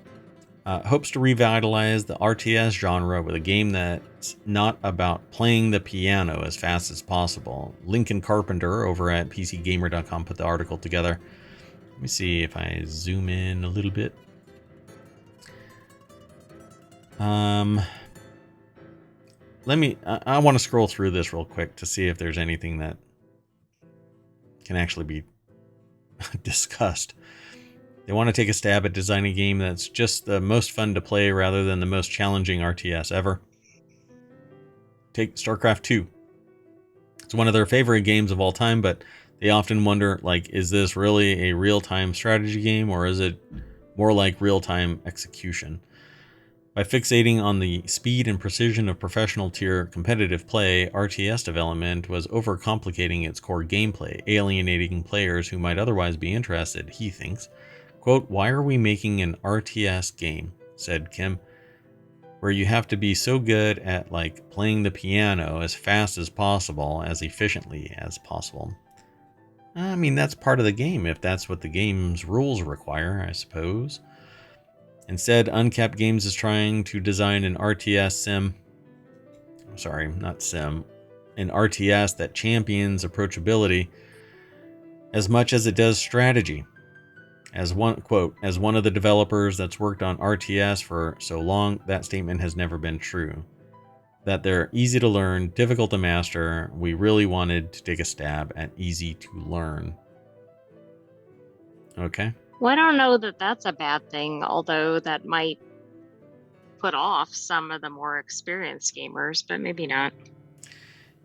Hopes to revitalize the RTS genre with a game that's not about playing the piano as fast as possible. Lincoln Carpenter over at PCGamer.com put the article together. Let me see if I zoom in a little bit. I want to scroll through this real quick to see if there's anything that can actually be discussed. They want to take a stab at designing a game that's just the most fun to play rather than the most challenging RTS ever. Take StarCraft 2. It's one of their favorite games of all time, but they often wonder, like, is this really a real-time strategy game or is it more like real-time execution? By fixating on the speed and precision of professional tier competitive play, RTS development was overcomplicating its core gameplay, alienating players who might otherwise be interested, he thinks. Quote, "Why are we making an RTS game?" said Kim, "where you have to be so good at, like, playing the piano as fast as possible, as efficiently as possible." I mean, that's part of the game, if that's what the game's rules require, I suppose. Instead, Uncapped Games is trying to design an RTS sim. Sorry, not sim. An RTS that champions approachability as much as it does strategy. As one quote, "As one of the developers that's worked on RTS for so long, that statement has never been true. That they're easy to learn, difficult to master. We really wanted to take a stab at easy to learn." Okay. Well, I don't know that that's a bad thing, although that might put off some of the more experienced gamers, but maybe not.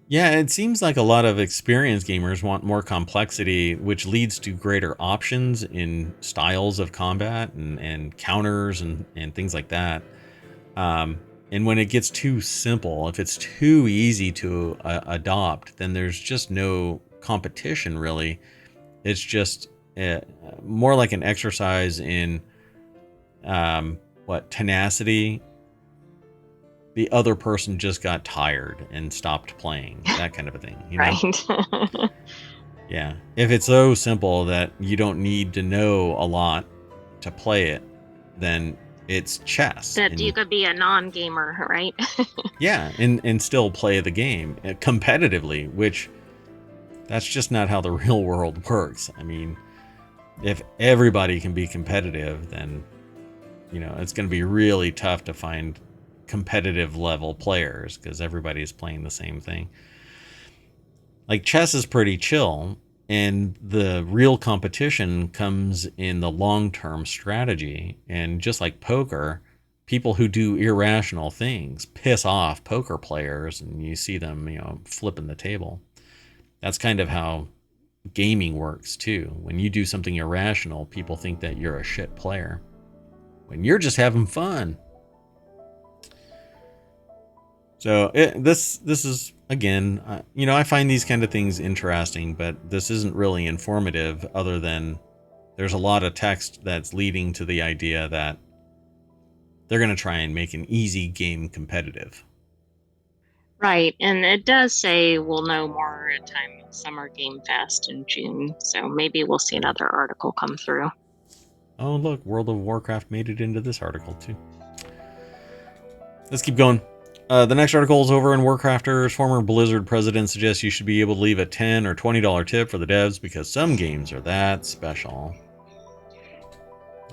Yeah, it seems like a lot of experienced gamers want more complexity, which leads to greater options in styles of combat and counters and things like that. And when it gets too simple, if it's too easy to adopt, then there's just no competition, really. It's just more like an exercise in tenacity. The other person just got tired and stopped playing, that kind of a thing, you know? Right. Yeah. If it's so simple that you don't need to know a lot to play it, then it's chess. That And you could be a non-gamer, right? yeah, and still play the game competitively, which that's just not how the real world works. I mean, if everybody can be competitive, then, you know, it's going to be really tough to find competitive level players because everybody's playing the same thing. Like, chess is pretty chill, and the real competition comes in the long-term strategy. And just like poker, people who do irrational things piss off poker players, and you see them, you know, flipping the table. That's kind of how gaming works too. When you do something irrational, people think that you're a shit player when you're just having fun. So this is, again, you know, I find these kind of things interesting, but this isn't really informative other than there's a lot of text that's leading to the idea that they're going to try and make an easy game competitive. Right, and it does say we'll know more at time of Summer Game Fest in June, so maybe we'll see another article come through. Oh, look, World of Warcraft made it into this article too. Let's keep going. The next article is over in WarCrafters. Former Blizzard president suggests you should be able to leave a $10 or $20 tip for the devs because some games are that special.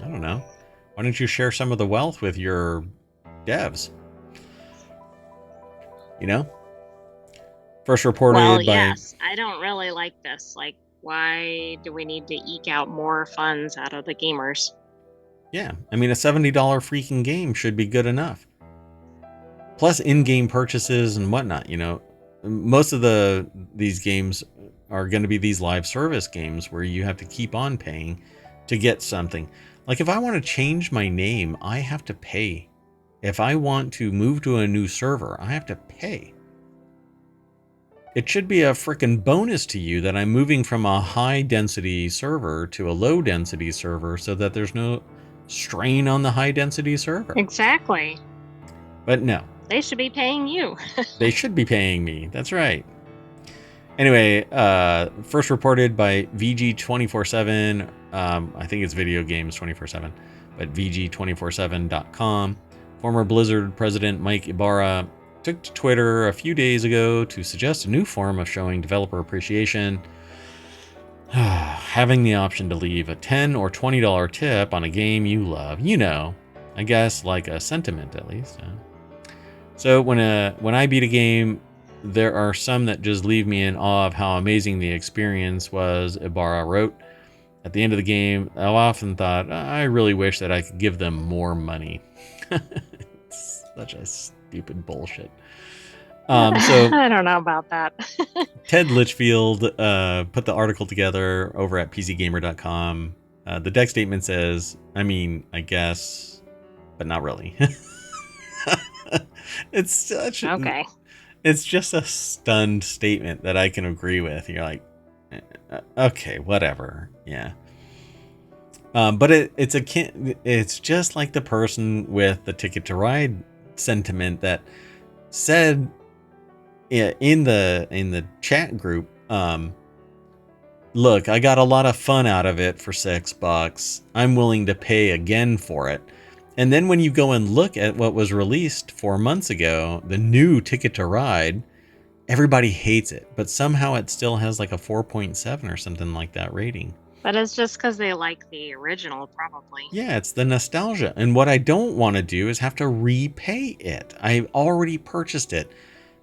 I don't know. Why don't you share some of the wealth with your devs? You know? First Well, reported by... yes, I don't really like this. Like, why do we need to eke out more funds out of the gamers? Yeah, I mean, a $70 freaking game should be good enough. Plus in-game purchases and whatnot, you know. Most of these games are going to be these live service games where you have to keep on paying to get something. Like if I want to change my name, I have to pay. If I want to move to a new server, I have to pay. It should be a freaking bonus to you that I'm moving from a high density server to a low density server so that there's no strain on the high density server. Exactly. But no. They should be paying you. They should be paying me. That's right. Anyway, first reported by VG247. I think it's Video Games 24/7, but VG247.com. Former Blizzard president Mike Ibarra took to Twitter a few days ago to suggest a new form of showing developer appreciation. Having the option to leave a $10 or $20 tip on a game you love. You know, I guess like a sentiment at least. So when I beat a game, there are some that just leave me in awe of how amazing the experience was, Ibarra wrote. At the end of the game, I've often thought, I really wish that I could give them more money. It's such a stupid bullshit. So I don't know about that. Ted Litchfield put the article together over at pcgamer.com. The deck statement says, I mean, I guess, but not really. It's such Okay. It's just a stunned statement that I can agree with. You're like, okay, whatever. Yeah. But it's just like the person with the Ticket to Ride sentiment that said in the chat group, look, I got a lot of fun out of it for $6. I'm willing to pay again for it. And then when you go and look at what was released 4 months ago, the new Ticket to Ride, everybody hates it, but somehow it still has like a 4.7 or something like that rating. But it's just because they like the original, probably. Yeah, it's the nostalgia. And what I don't want to do is have to repay it. I already purchased it.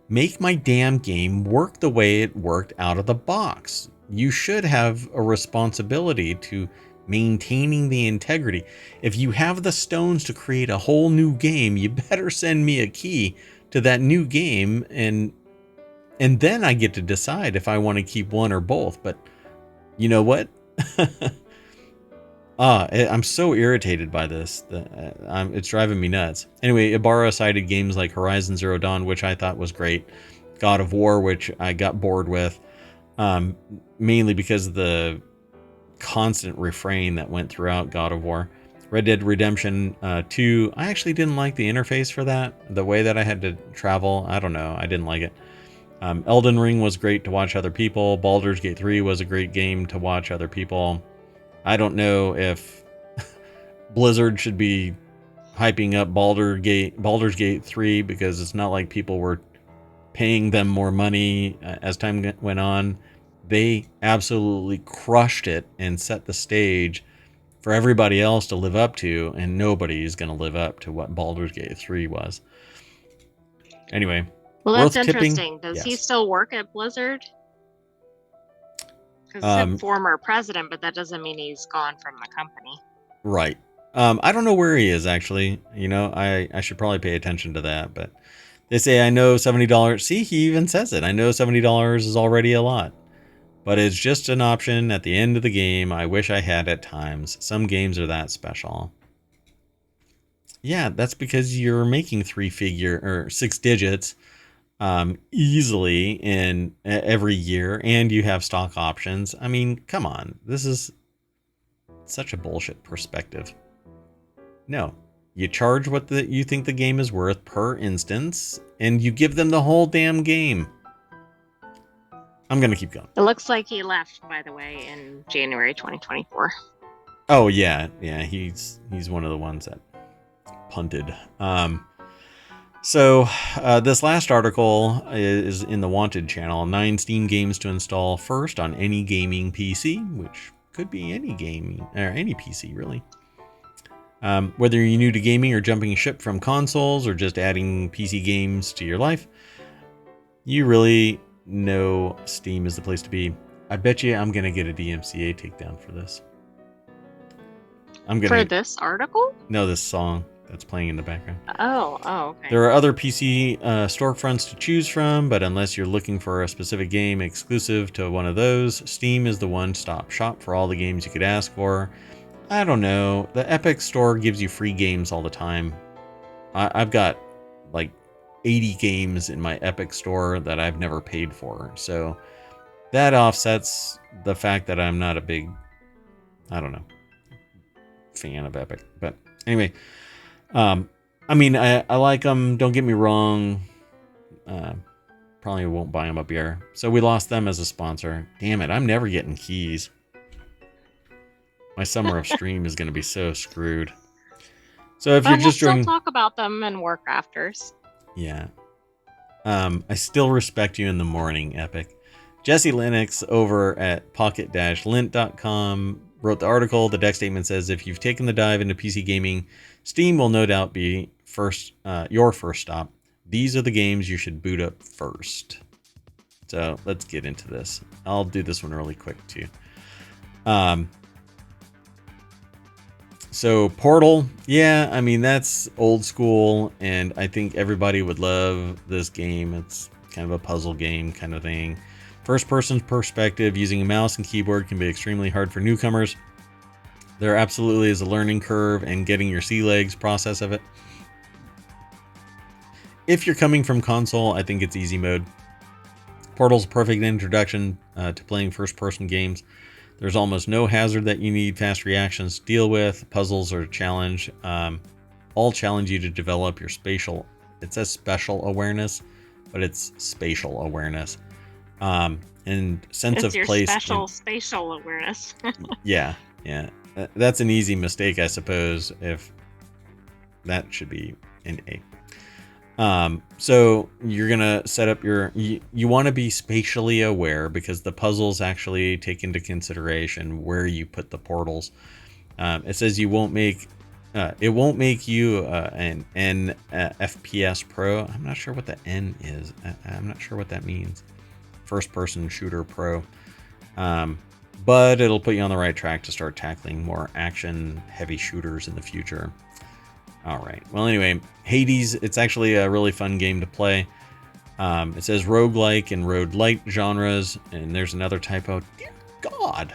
Make my damn game work the way it worked out of the box. You should have a responsibility to maintaining the integrity. If you have the stones to create a whole new game, you better send me a key to that new game, and then I get to decide if I want to keep one or both. But you know what? I'm so irritated by this. It's driving me nuts. Anyway, Ibarra cited games like Horizon Zero Dawn, which I thought was great, God of War, which I got bored with, mainly because of the constant refrain that went throughout God of War. Red Dead Redemption 2, I actually didn't like the interface for that. The way that I had to travel, I don't know, I didn't like it. Elden Ring was great to watch other people. Baldur's Gate 3 was a great game to watch other people. I don't know if Blizzard should be hyping up Baldur's Gate 3 because it's not like people were paying them more money as time went on. They absolutely crushed it and set the stage for everybody else to live up to, and nobody is going to live up to what Baldur's Gate 3 was. Anyway, well, that's worth tipping. Interesting. Does Yes. he still work at Blizzard? Because he's former president, but that doesn't mean he's gone from the company. Right. I don't know where he is, actually. You know, I should probably pay attention to that, but they say I know $70. See, he even says it. I know $70 is already a lot. But it's just an option at the end of the game I wish I had at times. Some games are that special. Yeah, that's because you're making 6 digits easily in every year, and you have stock options. I mean, come on. This is such a bullshit perspective. No, you charge what you think the game is worth per instance, and you give them the whole damn game. I'm going to keep going. It looks like he left, by the way, in January 2024. Oh, yeah. Yeah, he's one of the ones that punted. So this last article is in the Wanted channel. 9 Steam games to install first on any gaming PC, which could be any gaming, or any PC, really. Whether you're new to gaming or jumping ship from consoles or just adding PC games to your life, you really know Steam is the place to be. I bet you I'm gonna get a DMCA takedown for this. For this article? No, this song that's playing in the background. Oh, okay. There are other PC storefronts to choose from, but unless you're looking for a specific game exclusive to one of those, Steam is the one-stop shop for all the games you could ask for. I don't know. The Epic Store gives you free games all the time. I've got like 80 games in my Epic Store that I've never paid for. So that offsets the fact that I'm not a big, I don't know, fan of Epic. But anyway, I mean, I like them. Don't get me wrong. Probably won't buy them up here. So we lost them as a sponsor. Damn it. I'm never getting keys. My summer of stream is going to be so screwed. So if you're just joining, we'll still talk about them in WarCrafters. Yeah. I still respect you in the morning, Epic. Jesse Linux over at pocket-lint.com wrote the article. The deck statement says, if you've taken the dive into PC gaming, Steam will no doubt be your first stop. These are the games you should boot up first. So let's get into this. I'll do this one really quick too. So Portal, yeah, I mean, that's old school, and I think everybody would love this game. It's kind of a puzzle game kind of thing. First-person perspective, using a mouse and keyboard can be extremely hard for newcomers. There absolutely is a learning curve and getting your sea legs process of it. If you're coming from console, I think it's easy mode. Portal's a perfect introduction to playing first-person games. There's almost no hazard that you need fast reactions to deal with. Puzzles are a challenge. All challenge you to develop your spatial, it says special awareness, but it's spatial awareness. And sense of place. It's your spatial awareness. Yeah. That's an easy mistake, I suppose, if that should be an A. So you're going to set up you want to be spatially aware because the puzzles actually take into consideration where you put the portals. It says it won't make you an FPS pro. I'm not sure what the N is. I'm not sure what that means. First person shooter pro. But it'll put you on the right track to start tackling more action heavy shooters in the future. All right. Well, anyway, Hades, it's actually a really fun game to play. It says roguelike and roguelite genres, and there's another typo. Dear God.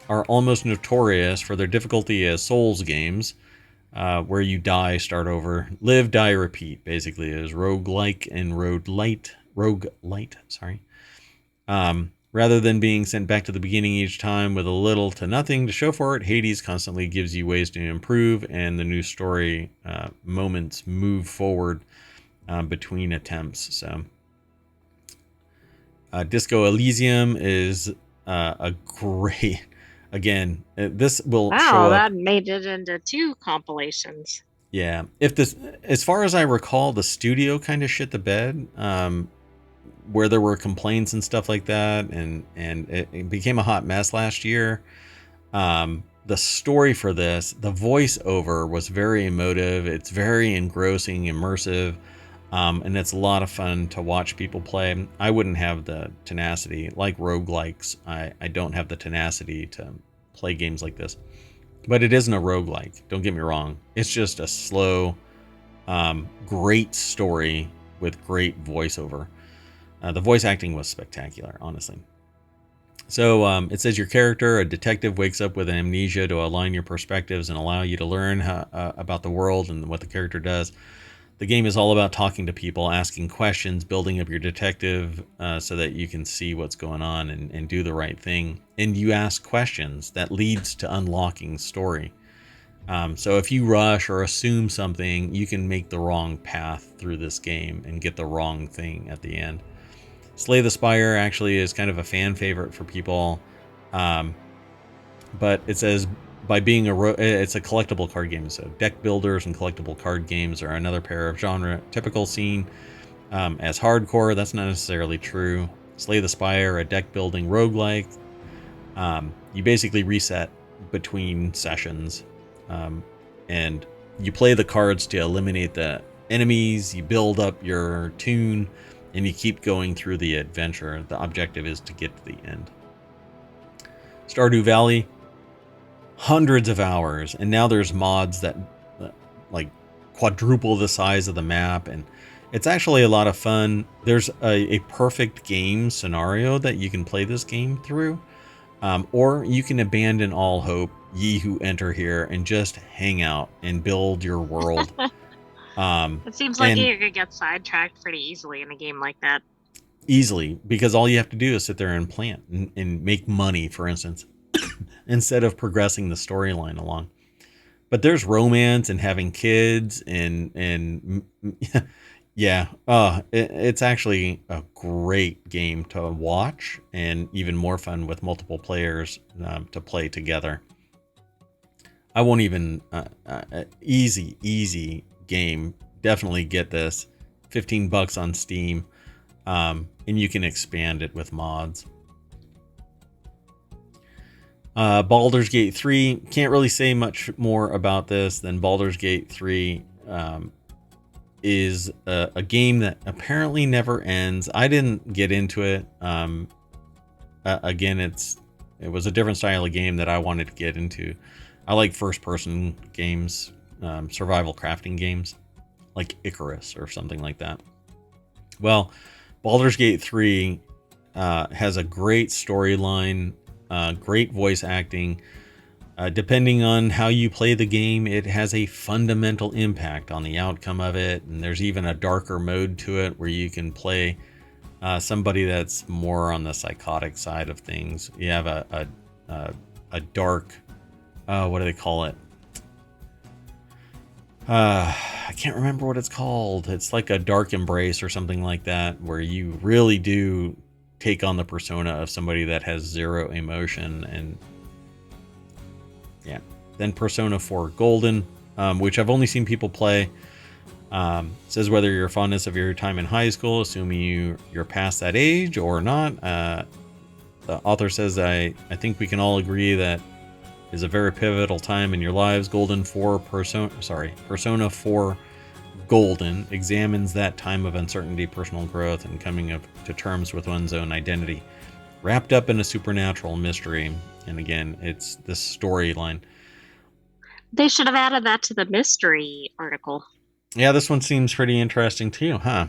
Are almost notorious for their difficulty as Souls games, where you die, start over, live, die, repeat. Basically, is roguelike and roguelite. Sorry. Rather than being sent back to the beginning each time with a little to nothing to show for it, Hades constantly gives you ways to improve, and the new story moments move forward between attempts. So, Disco Elysium is a great. Again, this will show up. Wow, that made it into 2 compilations. Yeah, as far as I recall, the studio kind of shit the bed. Where there were complaints and stuff like that, and it became a hot mess last year. The story for this, the voiceover was very emotive. It's very engrossing, immersive, and it's a lot of fun to watch people play. I wouldn't have the tenacity, like roguelikes. I don't have the tenacity to play games like this. But it isn't a roguelike, don't get me wrong. It's just a slow, great story with great voiceover. The voice acting was spectacular, honestly. So it says your character, a detective, wakes up with amnesia to align your perspectives and allow you to learn about the world and what the character does. The game is all about talking to people, asking questions, building up your detective so that you can see what's going on and do the right thing. And you ask questions that leads to unlocking story. So if you rush or assume something, you can make the wrong path through this game and get the wrong thing at the end. Slay the Spire actually is kind of a fan favorite for people, but it says by being it's a collectible card game. So deck builders and collectible card games are another pair of genre typical seen as hardcore. That's not necessarily true. Slay the Spire, a deck building roguelike. You basically reset between sessions, and you play the cards to eliminate the enemies. You build up your tune. and you keep going through the adventure. The objective is to get to the end. Stardew Valley, hundreds of hours, and now there's mods that like quadruple the size of the map, and it's actually a lot of fun. There's a perfect game scenario that you can play this game through, or you can abandon all hope, ye who enter here, and just hang out and build your world. It seems like you could get sidetracked pretty easily in a game like that. Easily, because all you have to do is sit there and plant and make money, for instance, instead of progressing the storyline along. But there's romance and having kids and yeah, it's actually a great game to watch, and even more fun with multiple players to play together. I won't even easy game. Definitely get this. $15 on Steam, and you can expand it with mods. Baldur's Gate 3, can't really say much more about this than Baldur's Gate 3 is a game that apparently never ends. I didn't get into it. Again, it was a different style of game that I wanted to get into. I like first-person games, survival crafting games, like Icarus or something like that. Well, Baldur's Gate 3 has a great storyline, great voice acting. Depending on how you play the game, it has a fundamental impact on the outcome of it. And there's even a darker mode to it where you can play somebody that's more on the psychotic side of things. You have a dark, what do they call it? I can't remember what it's called. It's like a dark embrace or something like that, where you really do take on the persona of somebody that has zero emotion. And yeah, then Persona 4 Golden, which I've only seen people play, says whether your fondness of your time in high school, assuming you're past that age or not. The author says, I think we can all agree that is a very pivotal time in your lives. Persona 4 Golden examines that time of uncertainty, personal growth, and coming to terms with one's own identity, wrapped up in a supernatural mystery. And again, it's this storyline. They should have added that to the mystery article. Yeah, this one seems pretty interesting too, huh?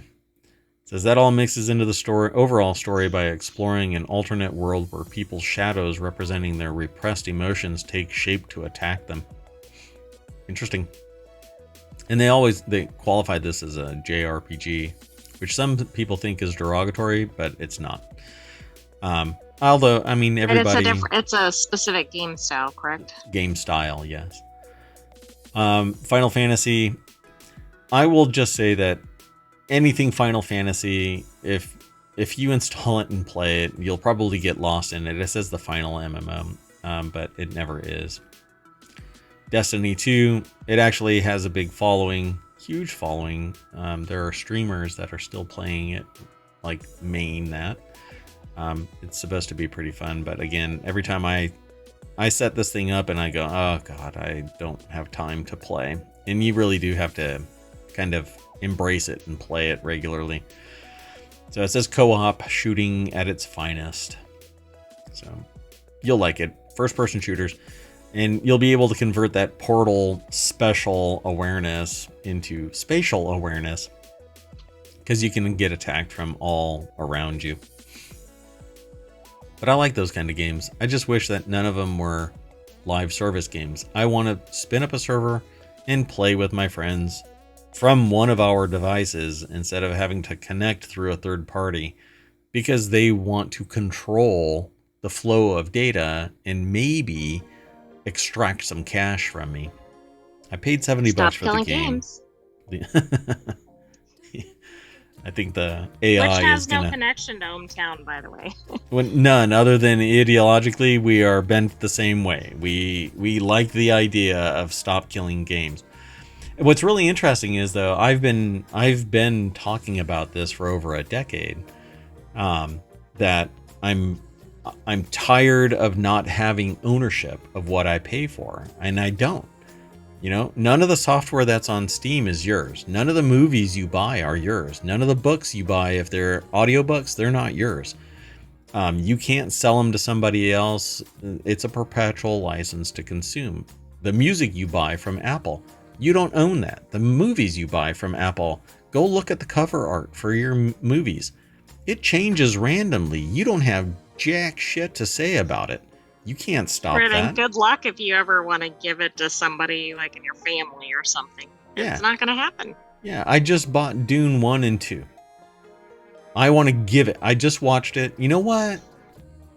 It says that all mixes into the overall story by exploring an alternate world where people's shadows representing their repressed emotions take shape to attack them. Interesting. And they qualified this as a JRPG, which some people think is derogatory, but it's not. Although, I mean, everybody... It's a specific game style, correct? Game style, yes. Final Fantasy, I will just say that anything Final Fantasy, if you install it and play it, you'll probably get lost in it. It says the final MMO, but it never is. Destiny 2, it actually has a big following, huge following. There are streamers that are still playing it, like main that. It's supposed to be pretty fun, but again, every time I set this thing up and I go, oh god, I don't have time to play. And you really do have to kind of embrace it and play it regularly. So it says co-op shooting at its finest. So you'll like it. First person shooters. And you'll be able to convert that portal special awareness into spatial awareness, because you can get attacked from all around you. But I like those kind of games. I just wish that none of them were live service games. I want to spin up a server and play with my friends from one of our devices instead of having to connect through a third party, because they want to control the flow of data and maybe extract some cash from me. I paid $70 for the game. Games. I think the AI Which has is gonna... no connection to Hometown, by the way. None, other than ideologically we are bent the same way. We like the idea of stop killing games. What's really interesting is, though, I've been talking about this for over a decade, that I'm tired of not having ownership of what I pay for, and I don't. You know, none of the software that's on Steam is yours. None of the movies you buy are yours. None of the books you buy, if they're audiobooks, they're not yours. You can't sell them to somebody else. It's a perpetual license to consume. The music you buy from Apple, you don't own that. The movies you buy from Apple, go look at the cover art for your movies. It changes randomly. You don't have jack shit to say about it. You can't stop Right, that. and good luck if you ever want to give it to somebody like in your family or something. Yeah. It's not going to happen. Yeah, I just bought Dune 1 and 2. I want to give it. I just watched it. You know what?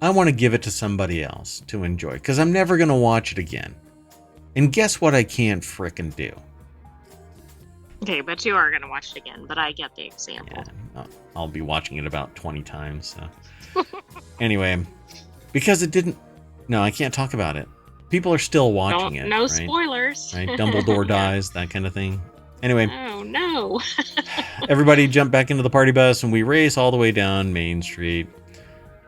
I want to give it to somebody else to enjoy because I'm never going to watch it again. And guess what I can't frickin' do? Okay, but you are going to watch it again, but I get the example. Yeah, I'll be watching it about 20 times. So. Anyway, because it didn't... No, I can't talk about it. People are still watching it. No right? spoilers. Right? Dumbledore dies, that kind of thing. Anyway. Oh, no. Everybody jump back into the party bus and we race all the way down Main Street.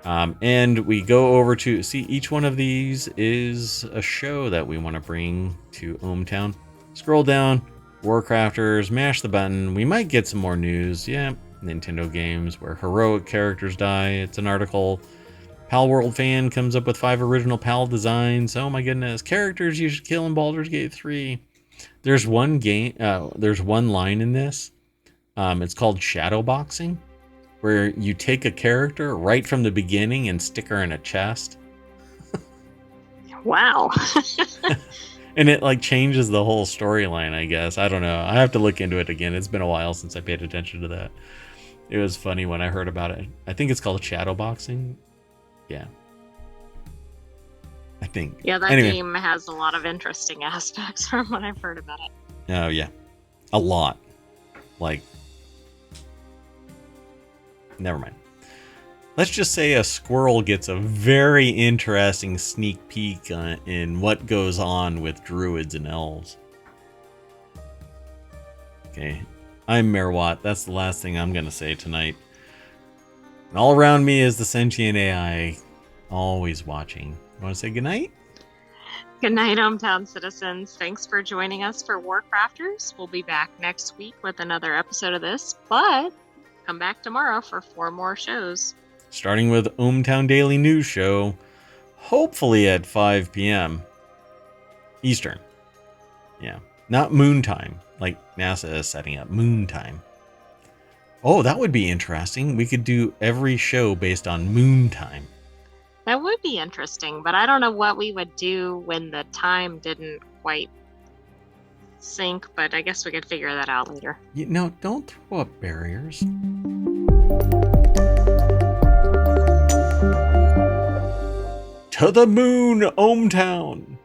And we go over to... See, each one of these is a show that we want to bring to ohmTown. Scroll down. WarCrafters. Mash the button. We might get some more news. Yeah. Nintendo games where heroic characters die. It's an article... Pal World fan comes up with 5 original PAL designs. Oh my goodness. Characters you should kill in Baldur's Gate 3. There's one game, there's one line in this. It's called shadow boxing, where you take a character right from the beginning and stick her in a chest. Wow. And it like changes the whole storyline, I guess. I don't know. I have to look into it again. It's been a while since I paid attention to that. It was funny when I heard about it. I think it's called shadow boxing. Yeah. I think. Yeah, that game has a lot of interesting aspects from what I've heard about it. Oh, yeah. A lot. Like, never mind. Let's just say a squirrel gets a very interesting sneak peek in what goes on with druids and elves. Okay. I'm Merwat. That's the last thing I'm going to say tonight. And all around me is the sentient AI, always watching. You want to say goodnight? Good night, ohmTown citizens. Thanks for joining us for WarCrafters. We'll be back next week with another episode of this, but come back tomorrow for 4 more shows. Starting with ohmTown Daily News Show, hopefully at 5 p.m. Eastern. Yeah, not moon time, like NASA is setting up moon time. Oh, that would be interesting. We could do every show based on moon time. That would be interesting, but I don't know what we would do when the time didn't quite sync, but I guess we could figure that out later. You know, don't throw up barriers. To the moon, ohmTown!